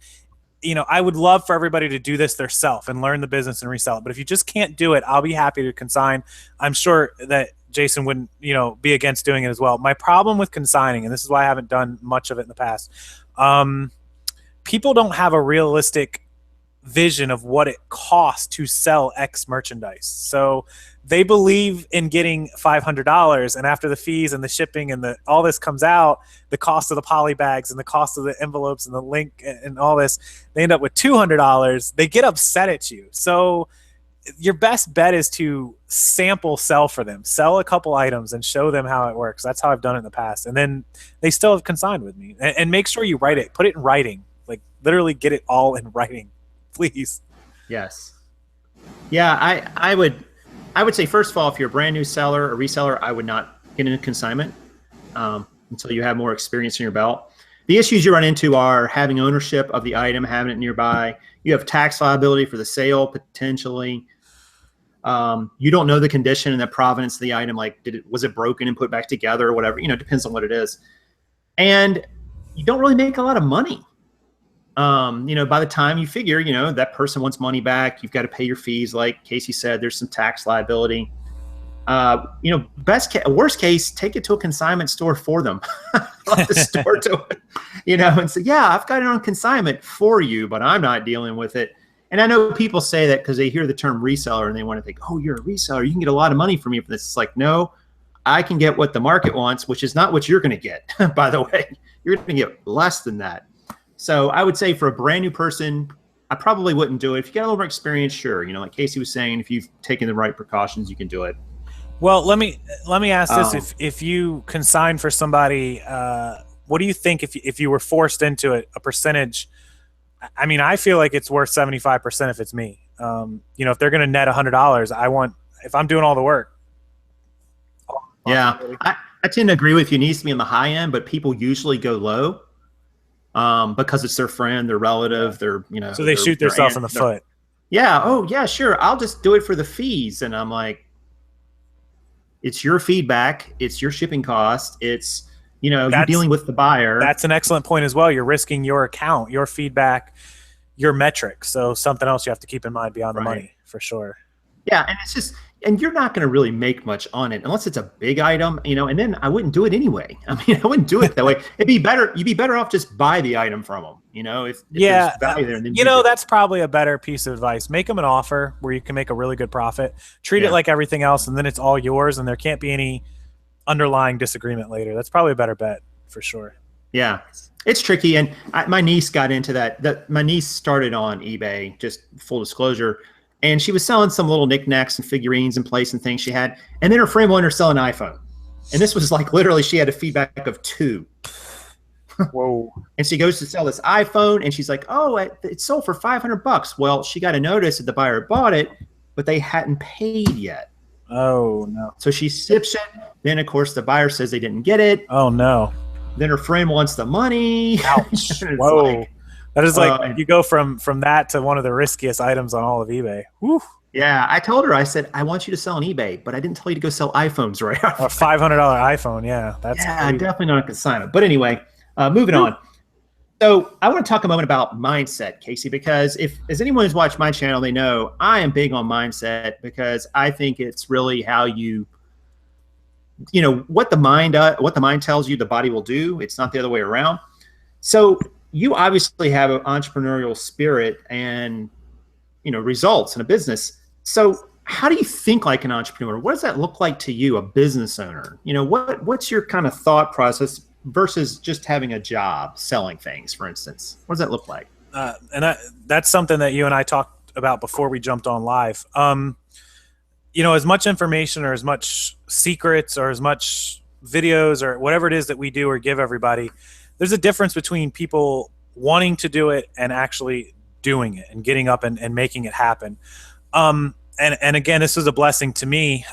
Speaker 2: I would love for everybody to do this themselves and learn the business and resell it. But if you just can't do it, I'll be happy to consign. I'm sure that Jason wouldn't, be against doing it as well. My problem with consigning, and this is why I haven't done much of it in the past, people don't have a realistic vision of what it costs to sell X merchandise. So they believe in getting $500, and after the fees and the shipping and all this comes out, the cost of the poly bags and the cost of the envelopes and the link and all this, they end up with $200. They get upset at you. So your best bet is to sample sell for them, sell a couple items and show them how it works. That's how I've done it in the past. And then they still have consigned with me. And make sure you write it, put it in writing, like literally get it all in writing, please.
Speaker 1: Yes. Yeah, I would say, first of all, if you're a brand new seller or reseller, I would not get into consignment until you have more experience in your belt. The issues you run into are having ownership of the item, having it nearby. You have tax liability for the sale, potentially. You don't know the condition and the provenance of the item. Like, was it broken and put back together or whatever? It depends on what it is. And you don't really make a lot of money. By the time you figure, that person wants money back, you've got to pay your fees. Like Casey said, there's some tax liability. Worst case, take it to a consignment store for them. Let the store do it, and say, yeah, I've got it on consignment for you, but I'm not dealing with it. And I know people say that because they hear the term reseller and they want to think, oh, you're a reseller, you can get a lot of money from me for this. It's like, no, I can get what the market wants, which is not what you're going to get. By the way, you're going to get less than that. So I would say for a brand new person, I probably wouldn't do it. If you get a little more experience, sure. Like Casey was saying, if you've taken the right precautions, you can do it.
Speaker 2: Well, let me ask this: if you consign for somebody, what do you think if you were forced into it, a percentage? I mean, I feel like it's worth 75% if it's me. If they're going to net $100, if I'm doing all the work.
Speaker 1: Yeah, I tend to agree with you. It needs to be on the high end, but people usually go low. Because it's their friend, their relative,
Speaker 2: so they shoot themselves in the foot.
Speaker 1: Yeah. Oh yeah, sure. I'll just do it for the fees. And I'm like, it's your feedback. It's your shipping cost. It's, you're dealing with the buyer.
Speaker 2: That's an excellent point as well. You're risking your account, your feedback, your metrics. So something else you have to keep in mind beyond the money for sure.
Speaker 1: Yeah. And it's just, and you're not going to really make much on it unless it's a big item, and then I wouldn't do it anyway. I mean, I wouldn't do it that way. It'd be better. You'd be better off just buy the item from them, if there's value there. And then
Speaker 2: that's probably a better piece of advice. Make them an offer where you can make a really good profit. Treat it like everything else, and then it's all yours, and there can't be any underlying disagreement later. That's probably a better bet for sure.
Speaker 1: Yeah, it's tricky. And my niece got into that. My niece started on eBay, just full disclosure. And she was selling some little knickknacks and figurines and plates and things she had. And then her friend wanted her to sell an iPhone. And this was like literally she had a feedback of 2.
Speaker 2: Whoa.
Speaker 1: And she goes to sell this iPhone and she's like, oh, it sold for $500. Well, she got a notice that the buyer bought it, but they hadn't paid yet.
Speaker 2: Oh, no.
Speaker 1: So she sips it. Then, of course, the buyer says they didn't get it.
Speaker 2: Oh, no.
Speaker 1: Then her friend wants the money.
Speaker 2: Ouch. Whoa. That is like you go from that to one of the riskiest items on all of eBay. Whew.
Speaker 1: Yeah, I told her, I said, I want you to sell on eBay, but I didn't tell you to go sell iPhones right after.
Speaker 2: A $500 iPhone, yeah.
Speaker 1: I'm definitely not going to sign it. But anyway, moving on. So I want to talk a moment about mindset, Casey, because as anyone who's watched my channel, they know I am big on mindset because I think it's really how what the mind tells you, the body will do. It's not the other way around. So you obviously have an entrepreneurial spirit and, results in a business. So how do you think like an entrepreneur? What does that look like to you, a business owner? What's your kind of thought process versus just having a job selling things, for instance? What does that look like?
Speaker 2: That's something that you and I talked about before we jumped on live. As much information or as much secrets or as much videos or whatever it is that we do or give everybody, there's a difference between people wanting to do it and actually doing it and getting up and making it happen. And again, this was a blessing to me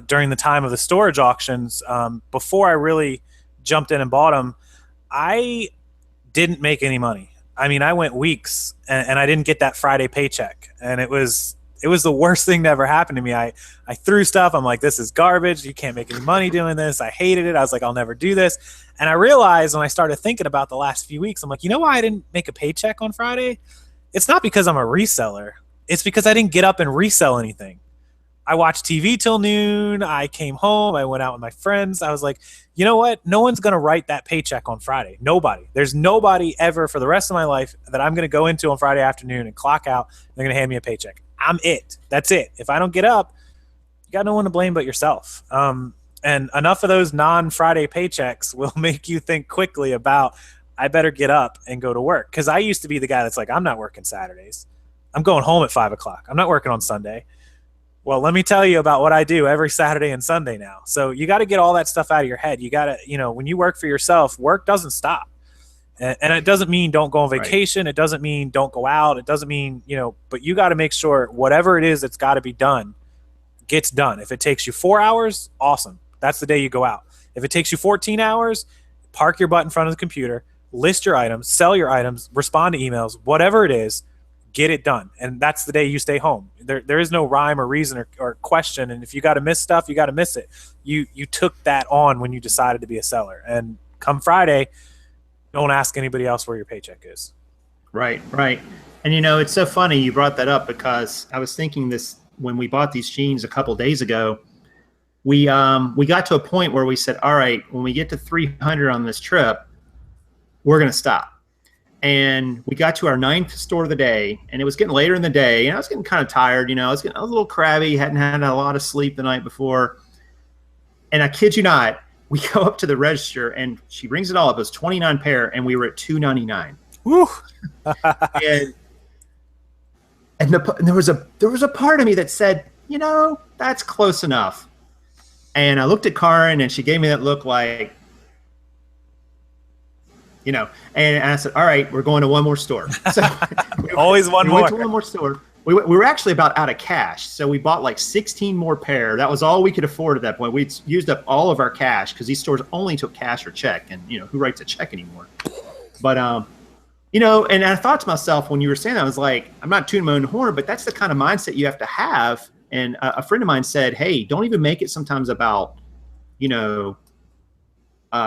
Speaker 2: during the time of the storage auctions. Before I really jumped in and bought them, I didn't make any money. I mean, I went weeks and I didn't get that Friday paycheck. And it was the worst thing that ever happened to me. I threw stuff. I'm like, this is garbage. You can't make any money doing this. I hated it. I was like, I'll never do this. And I realized when I started thinking about the last few weeks, I'm like, you know why I didn't make a paycheck on Friday? It's not because I'm a reseller. It's because I didn't get up and resell anything. I watched TV till noon. I came home. I went out with my friends. I was like, you know what? No one's going to write that paycheck on Friday. Nobody. There's nobody ever for the rest of my life that I'm going to go into on Friday afternoon and clock out. And they're going to hand me a paycheck. I'm it. That's it. If I don't get up, you got no one to blame but yourself. And enough of those non-Friday paychecks will make you think quickly about, I better get up and go to work. Because I used to be the guy that's like, I'm not working Saturdays. I'm going home at 5 o'clock. I'm not working on Sunday. Well, let me tell you about what I do every Saturday and Sunday now. So you got to get all that stuff out of your head. You got to, when you work for yourself, work doesn't stop. And it doesn't mean don't go on vacation. Right. It doesn't mean don't go out. It doesn't mean, but you got to make sure whatever it is that's got to be done gets done. If it takes you 4 hours, awesome. That's the day you go out. If it takes you 14 hours, park your butt in front of the computer, list your items, sell your items, respond to emails, whatever it is, get it done. And that's the day you stay home. There is no rhyme or reason or question. And if you got to miss stuff, you got to miss it. You took that on when you decided to be a seller. And come Friday, don't ask anybody else where your paycheck is.
Speaker 1: Right. And it's so funny you brought that up because I was thinking this when we bought these jeans a couple days ago. We got to a point where we said, all right, when we get to 300 on this trip, we're going to stop. And we got to our 9th store of the day, and it was getting later in the day, and I was getting kind of tired. I was a little crabby, hadn't had a lot of sleep the night before. And I kid you not, we go up to the register, and she rings it all up. It was 29 pair, and we were at $299.
Speaker 2: Woo!
Speaker 1: and there was a part of me that said, that's close enough. And I looked at Karin, and she gave me that look like, and I said, all right, we're going to one more store. So
Speaker 2: always one more.
Speaker 1: We went to one more store. We were actually about out of cash. So we bought like 16 more pair. That was all we could afford at that point. We'd used up all of our cash because these stores only took cash or check. And, who writes a check anymore? But, and I thought to myself when you were saying that, I was like, I'm not tooting my own horn, but that's the kind of mindset you have to have. And a friend of mine said, hey, don't even make it sometimes about,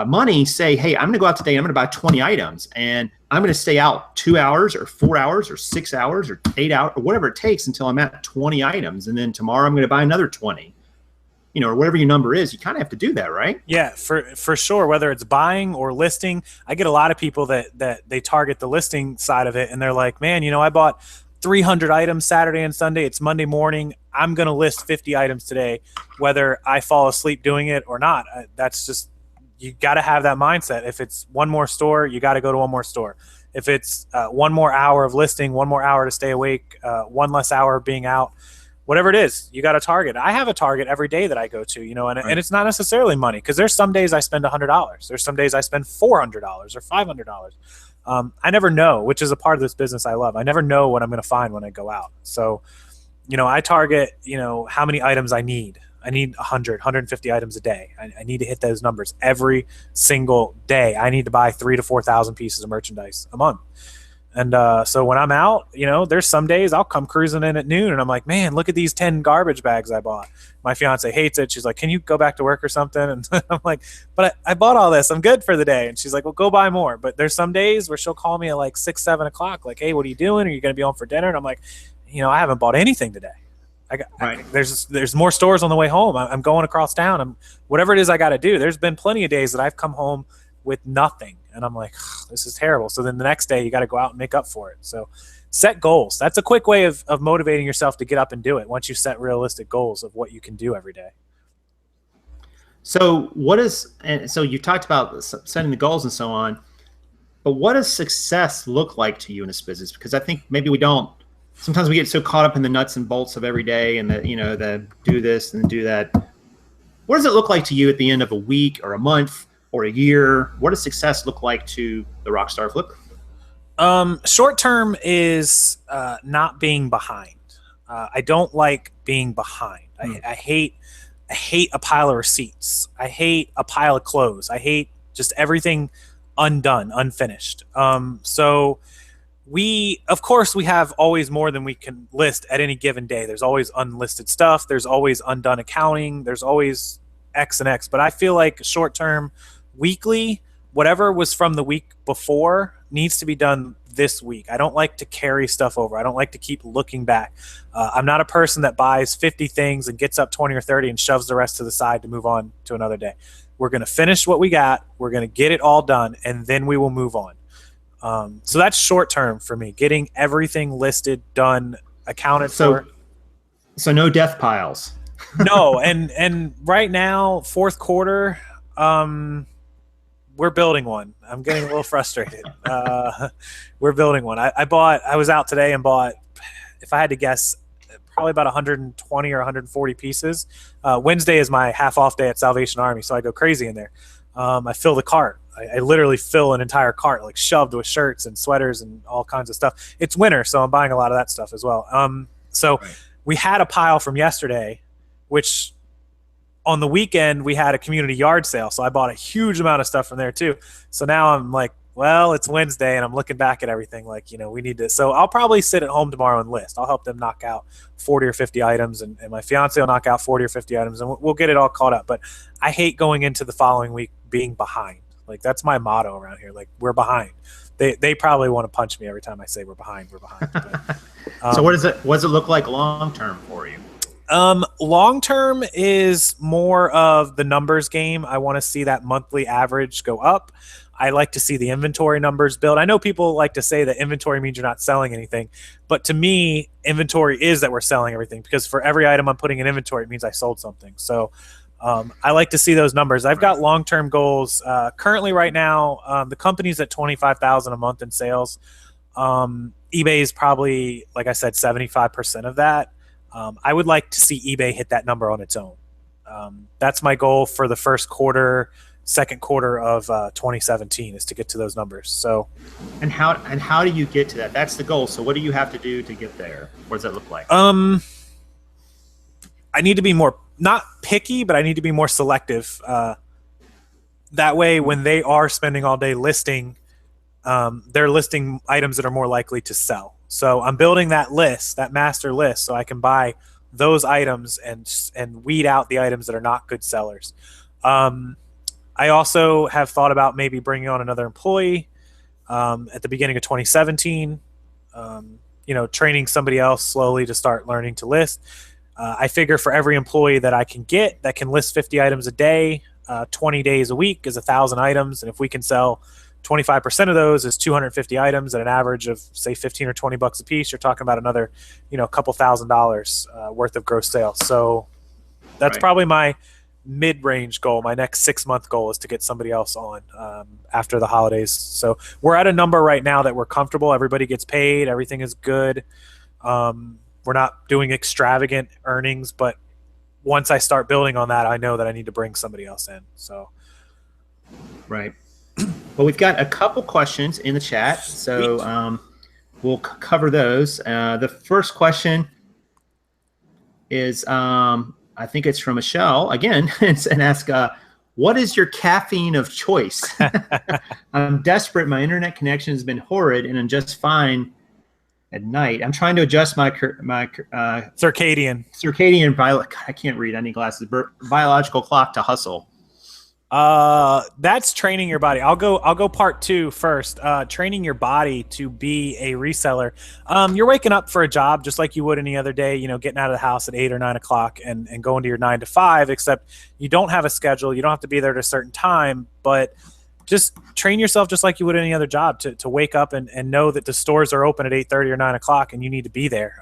Speaker 1: money. Say, hey, I'm going to go out today. I'm going to buy 20 items and I'm going to stay out 2 hours or 4 hours or 6 hours or 8 hours or whatever it takes until I'm at 20 items. And then tomorrow I'm going to buy another 20. or whatever your number is, you kind of have to do that, right?
Speaker 2: Yeah, for sure. Whether it's buying or listing, I get a lot of people that they target the listing side of it, and they're like, man, I bought 300 items Saturday and Sunday. It's Monday morning. I'm going to list 50 items today, whether I fall asleep doing it or not. That's just, you got to have that mindset. If it's one more store, you got to go to one more store. If it's one more hour of listing, one more hour to stay awake, one less hour of being out, whatever it is, you got a target. I have a target every day that I go to, and it's not necessarily money, because there's some days I spend $100. There's some days I spend $400 or $500. I never know, which is a part of this business I love. I never know what I'm going to find when I go out. So, I target, how many items I need. I need 100, 150 items a day. I need to hit those numbers every single day. I need to buy 3,000 to 4,000 pieces of merchandise a month. And so when I'm out, there's some days I'll come cruising in at noon and I'm like, man, look at these 10 garbage bags I bought. My fiance hates it. She's like, can you go back to work or something? And I'm like, but I bought all this. I'm good for the day. And she's like, well, go buy more. But there's some days where she'll call me at like 6, 7 o'clock. Like, hey, what are you doing? Are you going to be home for dinner? And I'm like, I haven't bought anything today. There's more stores on the way home. I'm going across town. Whatever it is I got to do. There's been plenty of days that I've come home with nothing. And I'm like, this is terrible. So then the next day you got to go out and make up for it. So set goals. That's a quick way of motivating yourself to get up and do it, once you set realistic goals of what you can do every day.
Speaker 1: So so you talked about setting the goals and so on, but what does success look like to you in this business? Because I think maybe sometimes we get so caught up in the nuts and bolts of every day and the do this and do that. What does it look like to you at the end of a week or a month or a year? What does success look like to the Rockstar Flip?
Speaker 2: Short term is not being behind. I don't like being behind. I hate a pile of receipts. I hate a pile of clothes. I hate just everything undone, unfinished. So of course we have always more than we can list at any given day. There's always unlisted stuff. There's always undone accounting. There's always X and X. But I feel like short term, weekly, whatever was from the week before needs to be done this week. I don't like to carry stuff over. I don't like to keep looking back. I'm not a person that buys 50 things and gets up 20 or 30 and shoves the rest to the side to move on to another day. We're going to finish what we got. We're going to get it all done, and then we will move on. So that's short term for me, getting everything listed, done, accounted for.
Speaker 1: So no death piles.
Speaker 2: No. And right now, fourth quarter, we're building one. I'm getting a little frustrated. We're building one. I was out today and bought, if I had to guess, probably about 120 or 140 pieces. Wednesday is my half off day at Salvation Army, so I go crazy in there. I fill the cart. I literally fill an entire cart, like shoved with shirts and sweaters and all kinds of stuff. It's winter, so I'm buying a lot of that stuff as well. We had a pile from yesterday, which on the weekend we had a community yard sale. So I bought a huge amount of stuff from there too. So now I'm like, well, it's Wednesday and I'm looking back at everything like, we need to. So I'll probably sit at home tomorrow and list. I'll help them knock out 40 or 50 items and my fiance will knock out 40 or 50 items and we'll get it all caught up. But I hate going into the following week being behind. Like, that's my motto around here. Like, we're behind. They probably want to punch me every time I say we're behind. But,
Speaker 1: so what does it look like long term for you?
Speaker 2: Long term is more of the numbers game. I want to see that monthly average go up. I like to see the inventory numbers build. I know people like to say that inventory means you're not selling anything, but to me, inventory is that we're selling everything, because for every item I'm putting in inventory, it means I sold something. So I like to see those numbers. I've got long-term goals. Currently right now, the company's at $25,000 a month in sales. eBay is probably, like I said, 75% of that. I would like to see eBay hit that number on its own. That's my goal for the first quarter, second quarter of 2017, is to get to those numbers. So,
Speaker 1: and how do you get to that? That's the goal. So what do you have to do to get there? What does that look like?
Speaker 2: I need to be more, not picky, but I need to be more selective. That way, when they are spending all day listing, they're listing items that are more likely to sell. So I'm building that list, that master list, so I can buy those items and weed out the items that are not good sellers. I also have thought about maybe bringing on another employee at the beginning of 2017, training somebody else slowly to start learning to list. I figure for every employee that I can get that can list 50 items a day, 20 days a week is 1,000 items. And if we can sell 25% of those is 250 items at an average of say 15 or 20 bucks a piece, you're talking about another, couple $1,000 worth of gross sales. So that's
Speaker 1: Right.
Speaker 2: probably my mid-range goal. My next 6-month goal is to get somebody else on after the holidays. So we're at a number right now that we're comfortable. Everybody gets paid. Everything is good. We're not doing extravagant earnings, but once I start building on that, I know that I need to bring somebody else in. So,
Speaker 1: Right. Well, we've got a couple questions in the chat, so we'll cover those. The first question is, I think it's from Michelle again, and ask, what is your caffeine of choice? I'm desperate. My internet connection has been horrid, and I'm just fine at night. I'm trying to adjust my
Speaker 2: circadian
Speaker 1: I can't read. I need glasses. Biological clock to hustle.
Speaker 2: That's training your body. I'll go part 2 first. Training your body to be a reseller. You're waking up for a job just like you would any other day, getting out of the house at 8 or 9 o'clock and going to your 9 to 5, except you don't have a schedule. You don't have to be there at a certain time, but just train yourself just like you would any other job to wake up and know that the stores are open at 8:30 or 9 o'clock and you need to be there.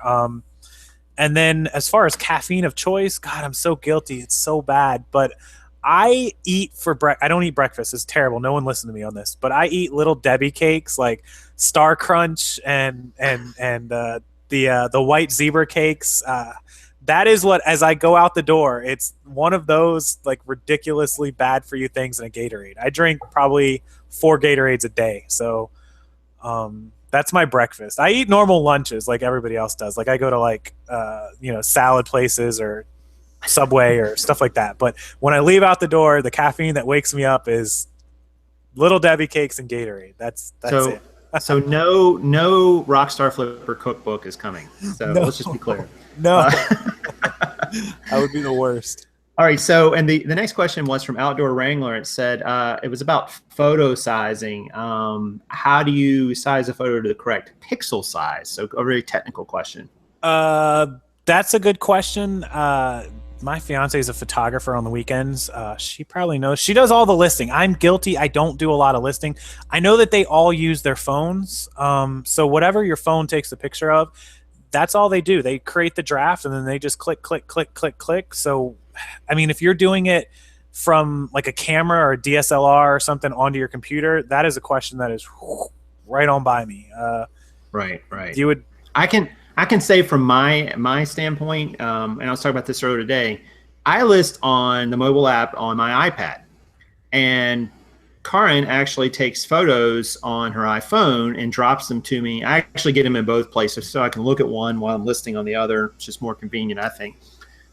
Speaker 2: And then as far as caffeine of choice, God, I'm so guilty. It's so bad, but I eat I don't eat breakfast. It's terrible. No one listened to me on this, but I eat Little Debbie cakes like Star Crunch and the white zebra cakes. That is what, as I go out the door, it's one of those like ridiculously bad for you things in a Gatorade. I drink probably 4 Gatorades a day. So, that's my breakfast. I eat normal lunches like everybody else does. Like I go to like, salad places or Subway or stuff like that. But when I leave out the door, the caffeine that wakes me up is Little Debbie cakes and Gatorade. That's it.
Speaker 1: So no Rockstar Flipper cookbook is coming. So
Speaker 2: No.
Speaker 1: let's just be clear.
Speaker 2: No, that would be the worst.
Speaker 1: All right. So, and the next question was from Outdoor Wrangler. It said it was about photo sizing. How do you size a photo to the correct pixel size? So a very technical question.
Speaker 2: That's a good question. My fiance is a photographer on the weekends. She probably knows. She does all the listing. I'm guilty. I don't do a lot of listing. I know that they all use their phones. So whatever your phone takes a picture of, that's all they do. They create the draft and then they just click, click, click, click, click. So, I mean, if you're doing it from like a camera or a DSLR or something onto your computer, that is a question that is right on by me.
Speaker 1: Right.
Speaker 2: You would.
Speaker 1: I can say from my standpoint, and I was talking about this earlier today, I list on the mobile app on my iPad, and Karin actually takes photos on her iPhone and drops them to me. I actually get them in both places so I can look at one while I'm listing on the other. It's just more convenient, I think.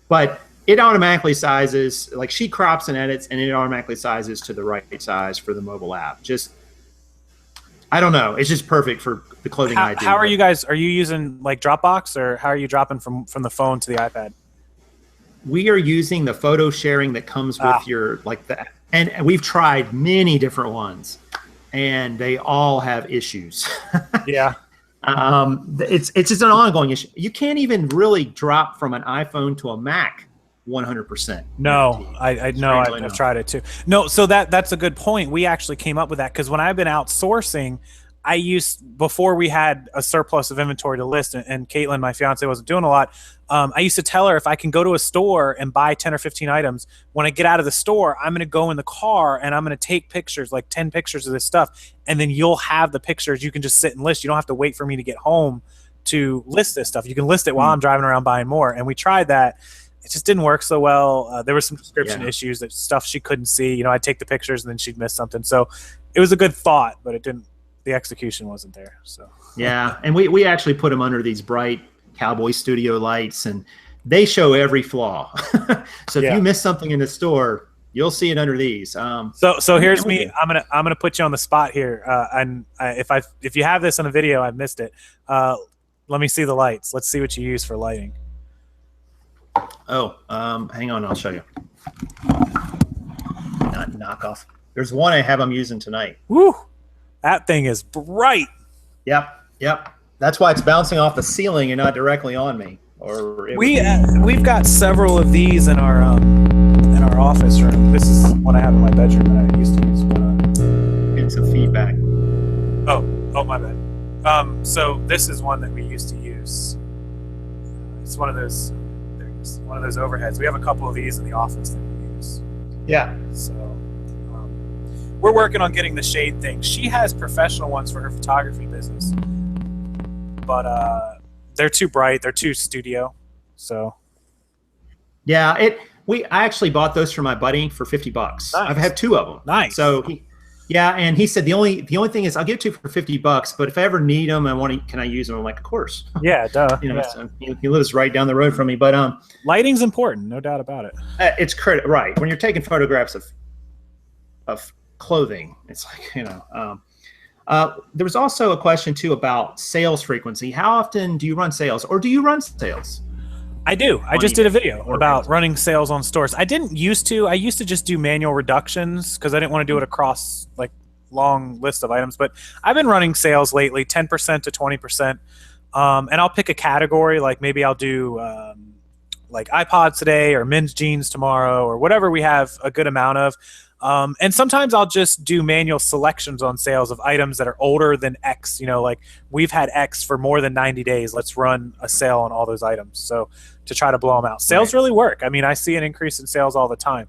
Speaker 1: But it automatically sizes, like she crops and edits, and it automatically sizes to the right size for the mobile app. Just, I don't know. It's just perfect for the clothing I do.
Speaker 2: How are you guys? Are you using like Dropbox, or how are you dropping from the phone to the iPad?
Speaker 1: We are using the photo sharing that comes with your like that, and we've tried many different ones, and they all have issues.
Speaker 2: Yeah.
Speaker 1: It's just an ongoing issue. You can't even really drop from an iPhone to a Mac 100%.
Speaker 2: No, I know. I've tried it too. No, so that's a good point. We actually came up with that because when I've been outsourcing, before we had a surplus of inventory to list, and Caitlin, my fiance, wasn't doing a lot. I used to tell her if I can go to a store and buy 10 or 15 items, when I get out of the store, I'm going to go in the car and I'm going to take pictures, like 10 pictures of this stuff. And then you'll have the pictures. You can just sit and list. You don't have to wait for me to get home to list this stuff. You can list it while I'm driving around buying more. And we tried that. It just didn't work so well. There were some description issues, that stuff she couldn't see. I'd take the pictures and then she'd miss something. So it was a good thought, but it didn't. The execution wasn't there. So
Speaker 1: yeah, and we actually put them under these bright Cowboy Studio lights, and they show every flaw. So if you miss something in the store, you'll see it under these.
Speaker 2: So here's me. I'm gonna put you on the spot here. And if you have this on a video, I've missed it. Let me see the lights. Let's see what you use for lighting.
Speaker 1: Oh, hang on, I'll show you. Not knockoff. There's one I have I'm using tonight.
Speaker 2: Woo! That thing is bright.
Speaker 1: Yep. That's why it's bouncing off the ceiling and not directly on me. or
Speaker 2: We've got several of these in our office room. This is what I have in my bedroom that I used to use.
Speaker 1: get some feedback.
Speaker 2: Oh, my bad. So this is one that we used to use. It's one of those overheads. We have a couple of these in the office that we use.
Speaker 1: Yeah.
Speaker 2: So we're working on getting the shade thing. She has professional ones for her photography business, but they're too bright. They're too studio. So
Speaker 1: Yeah, I actually bought those for my buddy for $50.
Speaker 2: Nice.
Speaker 1: I've had two of them.
Speaker 2: Nice.
Speaker 1: So and he said the only thing is I'll give it to you for $50, but if I ever need them, can I use them? I'm like, of course.
Speaker 2: Yeah, duh.
Speaker 1: Yeah. So he lives right down the road from me, but
Speaker 2: lighting's important, no doubt about it.
Speaker 1: it's critical, right? When you're taking photographs of clothing, it's like there was also a question too about sales frequency. How often do you run sales, or do you run sales?
Speaker 2: I do. I just did a video about running sales on stores. I didn't used to. I used to just do manual reductions because I didn't want to do it across like long list of items. But I've been running sales lately, 10% to 20%. And I'll pick a category, like maybe I'll do like iPods today or men's jeans tomorrow or whatever we have a good amount of. And sometimes I'll just do manual selections on sales of items that are older than X. Like we've had X for more than 90 days. Let's run a sale on all those items. So to try to blow them out. Sales really work. I mean, I see an increase in sales all the time.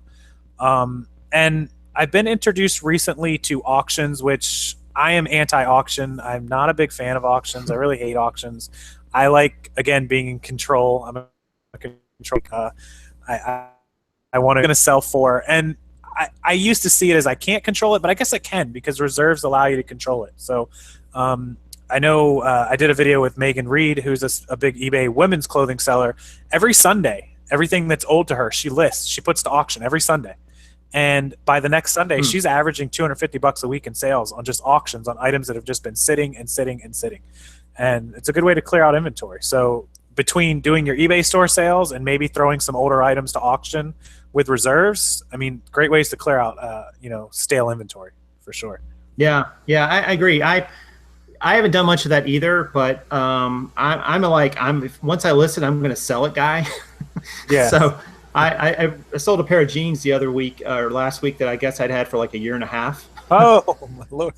Speaker 2: And I've been introduced recently to auctions, which I am anti-auction. I'm not a big fan of auctions. I really hate auctions. I like, again, being in control. I'm a control. I want to sell for, and I used to see it as I can't control it, but I guess I can because reserves allow you to control it. So I know I did a video with Megan Reed, who's a big eBay women's clothing seller. Every Sunday, everything that's old to her, she lists. She puts to auction every Sunday. And by the next Sunday, she's averaging $250 a week in sales on just auctions on items that have just been sitting and sitting and sitting. And it's a good way to clear out inventory. So between doing your eBay store sales and maybe throwing some older items to auction with reserves, I mean, great ways to clear out, stale inventory for sure.
Speaker 1: Yeah, I agree. I haven't done much of that either, but once I list it, I'm going to sell it guy.
Speaker 2: Yeah.
Speaker 1: So I sold a pair of jeans the other week or last week that I guess I'd had for like a year and a half.
Speaker 2: Oh my Lord.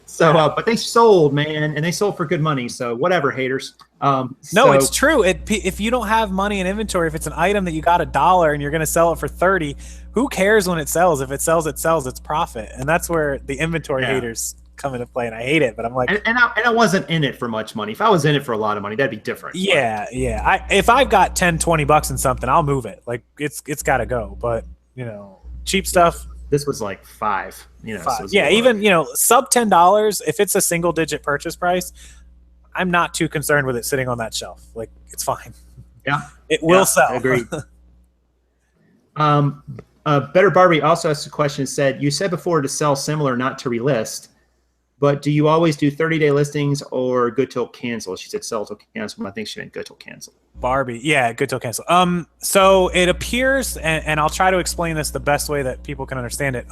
Speaker 1: So, but they sold, man, and they sold for good money. So whatever, haters.
Speaker 2: No, it's true. If you don't have money in inventory, if it's an item that you got $1 and you're going to sell it for 30, who cares when it sells? If it sells, it sells. It's profit, and that's where the inventory haters come into play. And I hate it, but I'm like,
Speaker 1: and I wasn't in it for much money. If I was in it for a lot of money, that'd be different.
Speaker 2: Yeah. If I've got $10-20 in something, I'll move it. Like it's got to go. But cheap stuff.
Speaker 1: This was like $5.
Speaker 2: $5. So even sub $10. If it's a single digit purchase price, I'm not too concerned with it sitting on that shelf. Like it's fine.
Speaker 1: Yeah,
Speaker 2: it will sell.
Speaker 1: I agree. Better Barbie also asked a question and said, you said before to sell similar, not to relist, but do you always do 30-day listings or good till cancel? She said sell till cancel, but I think she meant good till cancel.
Speaker 2: Barbie, yeah, good till cancel. So it appears, and I'll try to explain this the best way that people can understand it.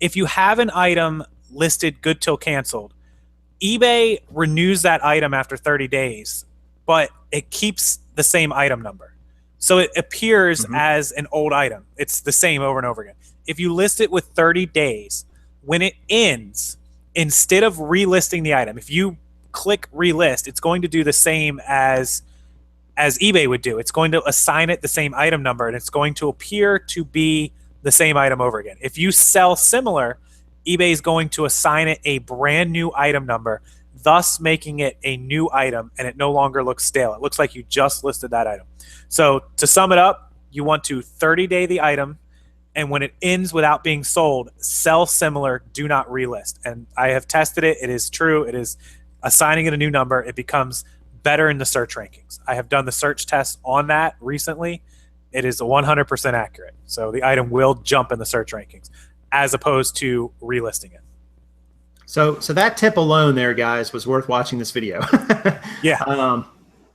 Speaker 2: If you have an item listed good till canceled, eBay renews that item after 30 days, but it keeps the same item number. So it appears as an old item. It's the same over and over again. If you list it with 30 days, when it ends, instead of relisting the item, if you click relist, it's going to do the same as eBay would do. It's going to assign it the same item number, and it's going to appear to be the same item over again. If you sell similar, eBay is going to assign it a brand new item number, thus making it a new item, and it no longer looks stale. It looks like you just listed that item. So to sum it up, you want to 30-day the item, and when it ends without being sold, sell similar, do not relist. And I have tested it. It is true. It is assigning it a new number. It becomes better in the search rankings. I have done the search test on that recently. It is 100% accurate. So the item will jump in the search rankings as opposed to relisting it.
Speaker 1: So that tip alone there, guys, was worth watching this video.
Speaker 2: Yeah.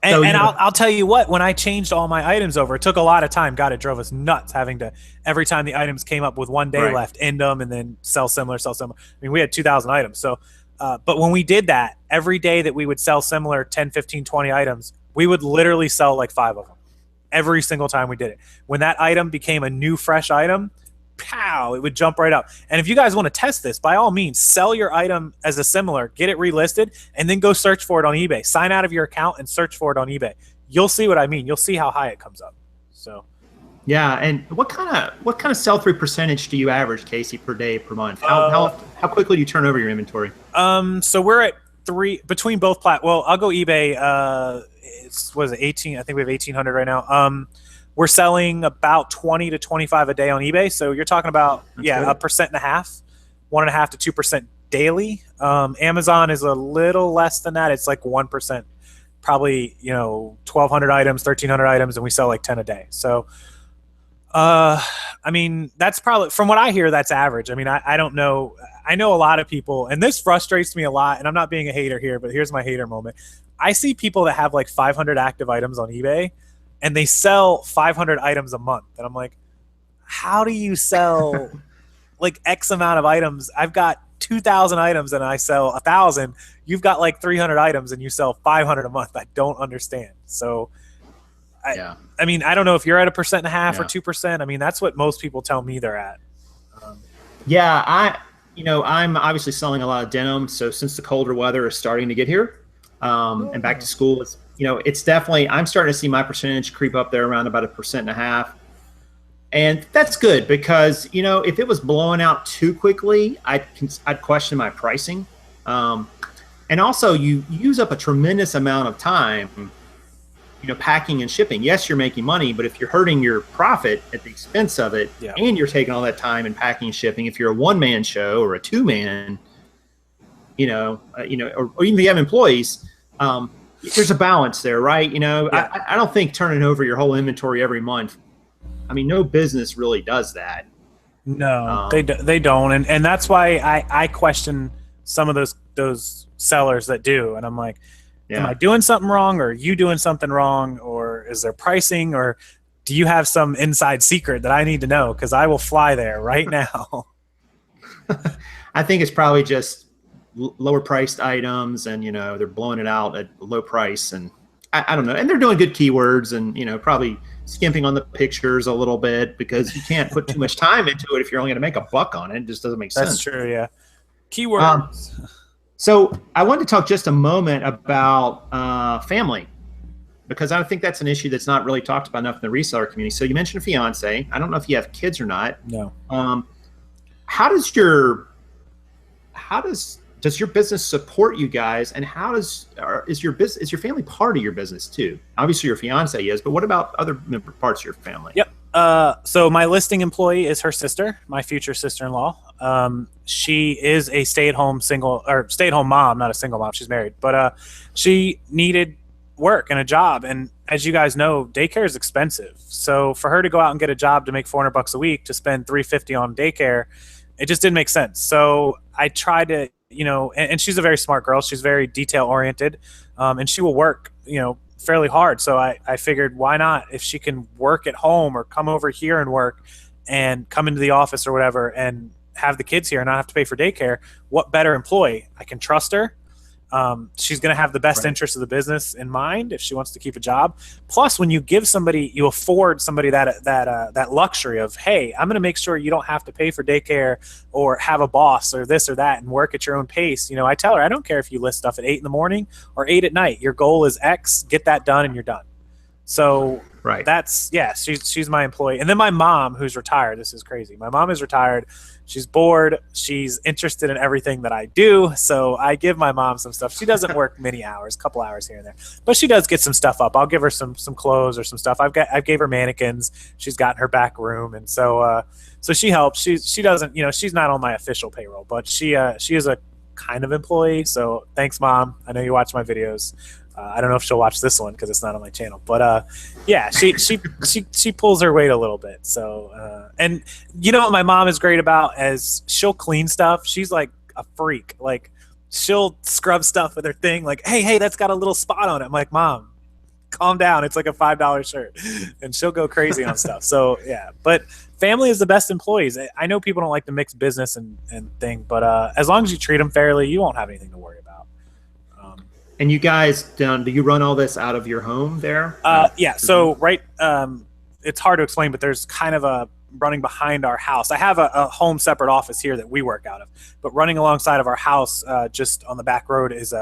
Speaker 2: I'll tell you what, when I changed all my items over, it took a lot of time. God, it drove us nuts having to, every time the items came up with 1 day left, end them and then sell similar. I mean, we had 2,000 items. So, but when we did that, every day that we would sell similar 10, 15, 20 items, we would literally sell like 5 of them every single time we did it. When that item became a new fresh item, pow, it would jump right up. And if you guys want to test this, by all means, sell your item as a similar, get it relisted, and then go search for it on eBay. Sign out of your account and search for it on eBay. You'll see what I mean. You'll see how high it comes up. So
Speaker 1: yeah. And what kind of sell through percentage do you average, Casey, per day, per month? How quickly do you turn over your inventory?
Speaker 2: So we're at 3 between both well, I'll go eBay. Was it 18? I think we have 1,800 right now. We're selling about 20 to 25 a day on eBay. So you're talking about,
Speaker 1: That's good.
Speaker 2: 1.5%, 1.5% to 2% daily. Amazon is a little less than that. It's like 1%, probably, 1,200 items, 1,300 items, and we sell like 10 a day. So, I mean, that's probably, from what I hear, that's average. I mean, I don't know. I know a lot of people, and this frustrates me a lot, and I'm not being a hater here, but here's my hater moment. I see people that have like 500 active items on eBay, and they sell 500 items a month. And I'm like, how do you sell like X amount of items? I've got 2,000 items and I sell 1,000. You've got like 300 items and you sell 500 a month. I don't understand. So, I mean, I don't know if you're at 1.5% or 2%. I mean, that's what most people tell me they're at.
Speaker 1: I'm obviously selling a lot of denim. So since the colder weather is starting to get here, and back to school, it's definitely, I'm starting to see my percentage creep up there around about 1.5%. And that's good because, if it was blowing out too quickly, I'd question my pricing. And also you use up a tremendous amount of time, packing and shipping. Yes, you're making money, but if you're hurting your profit at the expense of it, and you're taking all that time and packing and shipping, if you're a one-man show or a two-man, or even if you have employees, there's a balance there, right? I don't think turning over your whole inventory every month, I mean, no business really does that.
Speaker 2: No, they don't. And that's why I question some of those sellers that do. And I'm like, am I doing something wrong, or are you doing something wrong, or is there pricing, or do you have some inside secret that I need to know? Because I will fly there right now.
Speaker 1: I think it's probably just lower priced items, and they're blowing it out at a low price, and I don't know. And they're doing good keywords, and probably skimping on the pictures a little bit, because you can't put too much time into it if you're only going to make a buck on it. It just doesn't make sense.
Speaker 2: That's true. Yeah. Keywords.
Speaker 1: So I wanted to talk just a moment about family, because I think that's an issue that's not really talked about enough in the reseller community. So you mentioned a fiance. I don't know if you have kids or not.
Speaker 2: No.
Speaker 1: Does your business support you guys, and is your family part of your business too? Obviously your fiance is, but what about other parts of your family?
Speaker 2: Yep. So my listing employee is her sister, my future sister-in-law. She is a stay-at-home mom, not a single mom. She's married, but she needed work and a job. And as you guys know, daycare is expensive. So for her to go out and get a job to make $400 a week to spend $350 on daycare, it just didn't make sense. So I tried to, and she's a very smart girl. She's very detail oriented, and she will work, fairly hard. So I figured, why not? If she can work at home or come over here and work and come into the office or whatever and have the kids here and not have to pay for daycare, what better employee? I can trust her. She's going to have the best interest of the business in mind if she wants to keep a job. Plus, when you give somebody, you afford somebody that luxury of, hey, I'm going to make sure you don't have to pay for daycare or have a boss or this or that and work at your own pace. I tell her, I don't care if you list stuff at 8 a.m. or 8 p.m. Your goal is X, get that done and you're done. So she's my employee. And then my mom, who's retired, this is crazy. My mom is retired. She's bored. She's interested in everything that I do. So I give my mom some stuff. She doesn't work many hours, a couple hours here and there, but she does get some stuff up. I'll give her some clothes or some stuff. I gave her mannequins. She's got in her back room. And so she helps. She doesn't, she's not on my official payroll, but she is a kind of employee. So thanks, Mom. I know you watch my videos. I don't know if she'll watch this one because it's not on my channel, but she pulls her weight a little bit. So and what my mom is great about is she'll clean stuff. She's like a freak. Like she'll scrub stuff with her thing. Like, hey, that's got a little spot on it. I'm like, Mom, calm down. It's like a $5 shirt, and she'll go crazy on stuff. So yeah, but family is the best employees. I know people don't like to mix business and thing, but as long as you treat them fairly, you won't have anything to worry about.
Speaker 1: And you guys, do you run all this out of your home there?
Speaker 2: Yeah. So it's hard to explain, but there's kind of a running behind our house. I have a home separate office here that we work out of, but running alongside of our house, just on the back road, is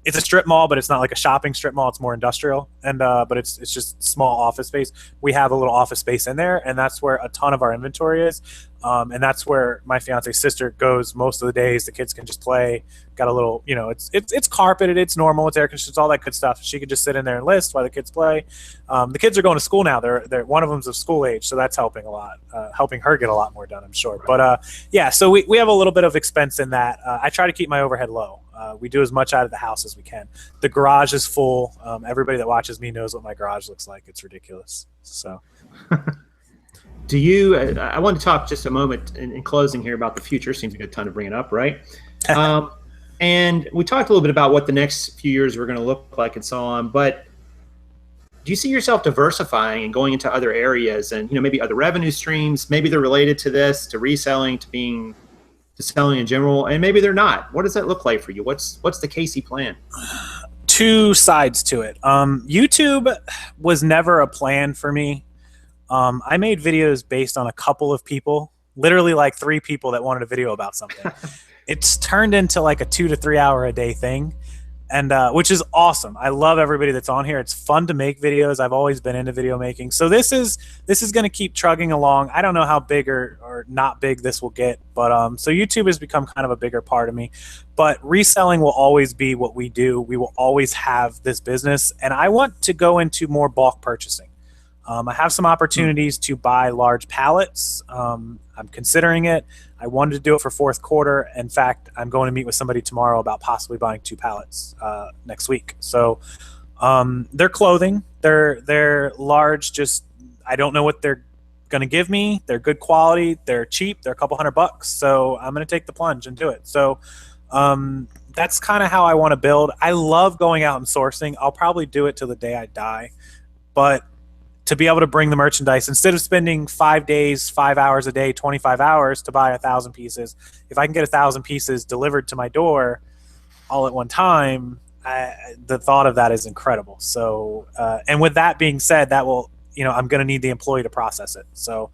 Speaker 2: it's a strip mall, but it's not like a shopping strip mall. It's more industrial, and but it's just small office space. We have a little office space in there, and that's where a ton of our inventory is. And that's where my fiance's sister goes most of the days. The kids can just play. Got a little, it's carpeted, it's normal, it's air conditioned, it's all that good stuff. She could just sit in there and list while the kids play. The kids are going to school now. They're one of them's of school age, so that's helping a lot, helping her get a lot more done, I'm sure. But yeah, so we have a little bit of expense in that. I try to keep my overhead low. We do as much out of the house as we can. The garage is full. Everybody that watches me knows what my garage looks like. It's ridiculous. So.
Speaker 1: Do you? I want to talk just a moment in closing here about the future. Seems a good time to bring it up, right? And we talked a little bit about what the next few years were going to look like and so on. But do you see yourself diversifying and going into other areas and maybe other revenue streams? Maybe they're related to this, to reselling, to selling in general, and maybe they're not. What does that look like for you? What's the Casey plan?
Speaker 2: Two sides to it. YouTube was never a plan for me. I made videos based on a couple of people, literally like 3 people that wanted a video about something. It's turned into like a 2 to 3 hour a day thing, and which is awesome. I love everybody that's on here. It's fun to make videos. I've always been into video making. So this is going to keep chugging along. I don't know how big or not big this will get, but so YouTube has become kind of a bigger part of me. But reselling will always be what we do. We will always have this business, and I want to go into more bulk purchasing. I have some opportunities to buy large pallets. I'm considering it. I wanted to do it for fourth quarter. In fact, I'm going to meet with somebody tomorrow about possibly buying 2 pallets next week. So they're clothing. They're large. Just I don't know what they're going to give me. They're good quality. They're cheap. They're a couple $100. So I'm going to take the plunge and do it. So that's kind of how I want to build. I love going out and sourcing. I'll probably do it till the day I die. But to be able to bring the merchandise, instead of spending 5 days, 5 hours a day, 25 hours to buy 1,000 pieces, if I can get 1,000 pieces delivered to my door all at one time, the thought of that is incredible. So, and with that being said, that will, I'm going to need the employee to process it. So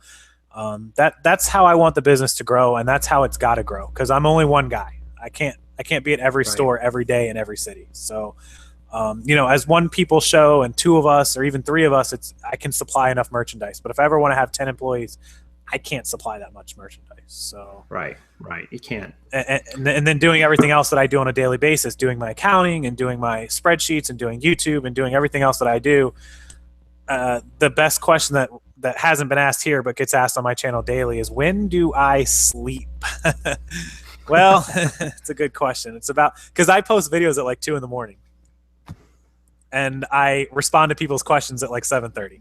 Speaker 2: that's how I want the business to grow, and that's how it's got to grow, because I'm only one guy. I can't be at every store every day in every city. So. As one people show and 2 of us or even 3 of us, I can supply enough merchandise. But if I ever want to have 10 employees, I can't supply that much merchandise. So
Speaker 1: right, you can't.
Speaker 2: And then doing everything else that I do on a daily basis, doing my accounting and doing my spreadsheets and doing YouTube and doing everything else that I do. The best question that hasn't been asked here but gets asked on my channel daily is, when do I sleep? Well, it's a good question. It's because I post videos at like 2 a.m. and I respond to people's questions at like 7:30.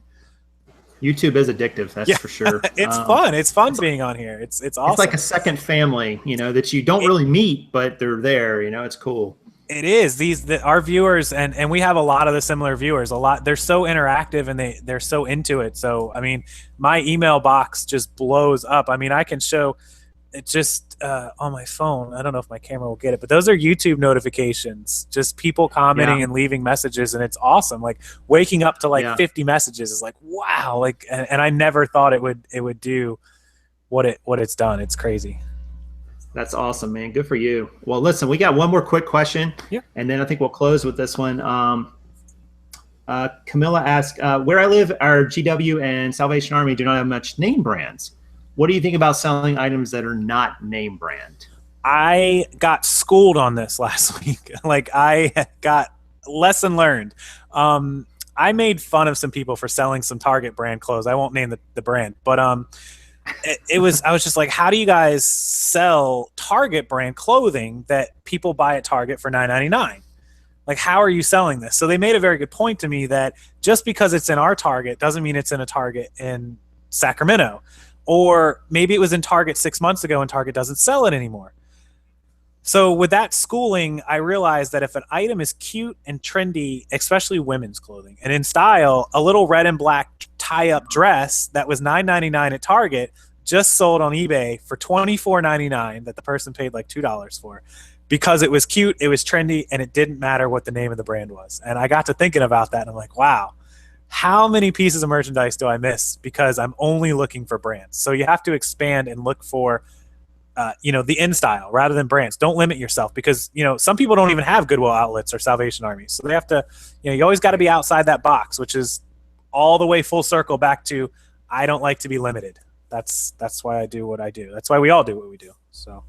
Speaker 1: YouTube is addictive, that's for sure.
Speaker 2: It's fun. It's fun being on here. It's awesome.
Speaker 1: It's like a second family, that you don't really meet, but they're there. It's cool.
Speaker 2: It is. Our viewers, and we have a lot of the similar viewers. They're so interactive and they're so into it. So I mean, my email box just blows up. I mean, I can show. It just on my phone. I don't know if my camera will get it, but those are YouTube notifications. Just people commenting and leaving messages, and it's awesome. Like waking up to 50 messages is like, wow. Like, and I never thought it would do what it's done. It's crazy.
Speaker 1: That's awesome, man. Good for you. Well, listen, we got one more quick question, and then I think we'll close with this one. Camilla asked, where I live, our GW and Salvation Army do not have much name brands. What do you think about selling items that are not name brand?
Speaker 2: I got schooled on this last week. Like, I got lesson learned. I made fun of some people for selling some Target brand clothes. I won't name the brand, but I was just like, how do you guys sell Target brand clothing that people buy at Target for $9.99? Like, how are you selling this? So they made a very good point to me that just because it's in our Target doesn't mean it's in a Target in Sacramento. Or maybe it was in Target 6 months ago and Target doesn't sell it anymore. So with that schooling, I realized that if an item is cute and trendy, especially women's clothing, and in style, a little red and black tie-up dress that was $9.99 at Target just sold on eBay for $24.99 that the person paid like $2 for, because it was cute, it was trendy, and it didn't matter what the name of the brand was. And I got to thinking about that, and I'm like, wow, how many pieces of merchandise do I miss because I'm only looking for brands? So you have to expand and look for, the in style rather than brands. Don't limit yourself because, some people don't even have Goodwill outlets or Salvation Army. So they have to, you always got to be outside that box, which is all the way full circle back to, I don't like to be limited. That's why I do what I do. That's why we all do what we do. So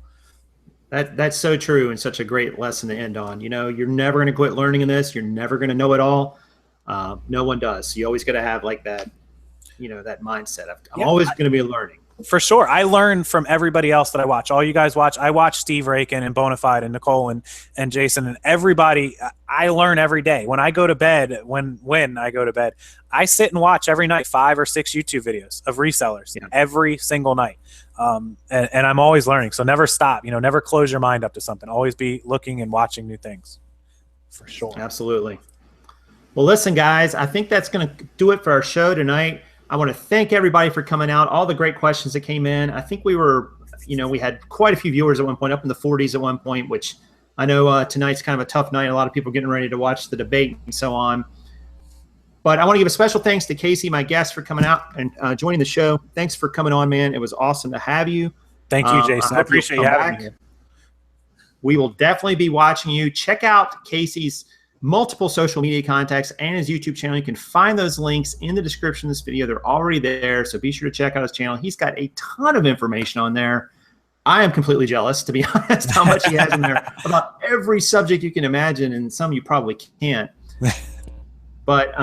Speaker 1: that's so true, and such a great lesson to end on. You're never going to quit learning in this. You're never going to know it all. No one does. So you always got to have like that, that mindset of I'm always going to be learning.
Speaker 2: For sure. I learn from everybody else that I watch. All you guys watch. I watch Steve Rakin and Bonafide and Nicole and Jason and everybody. I learn every day. When I go to bed, when I go to bed, I sit and watch every night 5 or 6 YouTube videos of resellers every single night. And I'm always learning. So never stop. Never close your mind up to something. Always be looking and watching new things. For sure.
Speaker 1: Absolutely. Well, listen, guys, I think that's going to do it for our show tonight. I want to thank everybody for coming out, all the great questions that came in. I think we had quite a few viewers at one point, up in the 40s at one point, which I know tonight's kind of a tough night. A lot of people getting ready to watch the debate and so on. But I want to give a special thanks to Casey, my guest, for coming out and joining the show. Thanks for coming on, man. It was awesome to have you.
Speaker 2: Thank you, Jason. I appreciate you having me here.
Speaker 1: We will definitely be watching you. Check out Casey's multiple social media contacts and his YouTube channel. You can find those links in the description of this video. They're already there, so be sure to check out his channel. He's got a ton of information on there. I am completely jealous, to be honest, how much he has in there about every subject you can imagine, and some you probably can't. But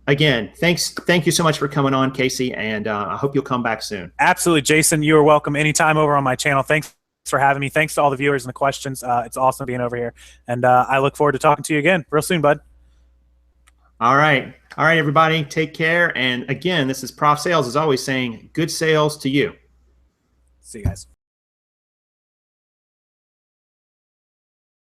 Speaker 1: again, thank you so much for coming on, Casey, and I hope you'll come back soon.
Speaker 2: Absolutely, Jason. You are welcome anytime over on my channel. Thanks for having me. Thanks to all the viewers and the questions. It's awesome being over here, and I look forward to talking to you again real soon, bud.
Speaker 1: All right, everybody, take care. And again, this is Prof Sales, as always, saying good sales to you.
Speaker 2: See you guys.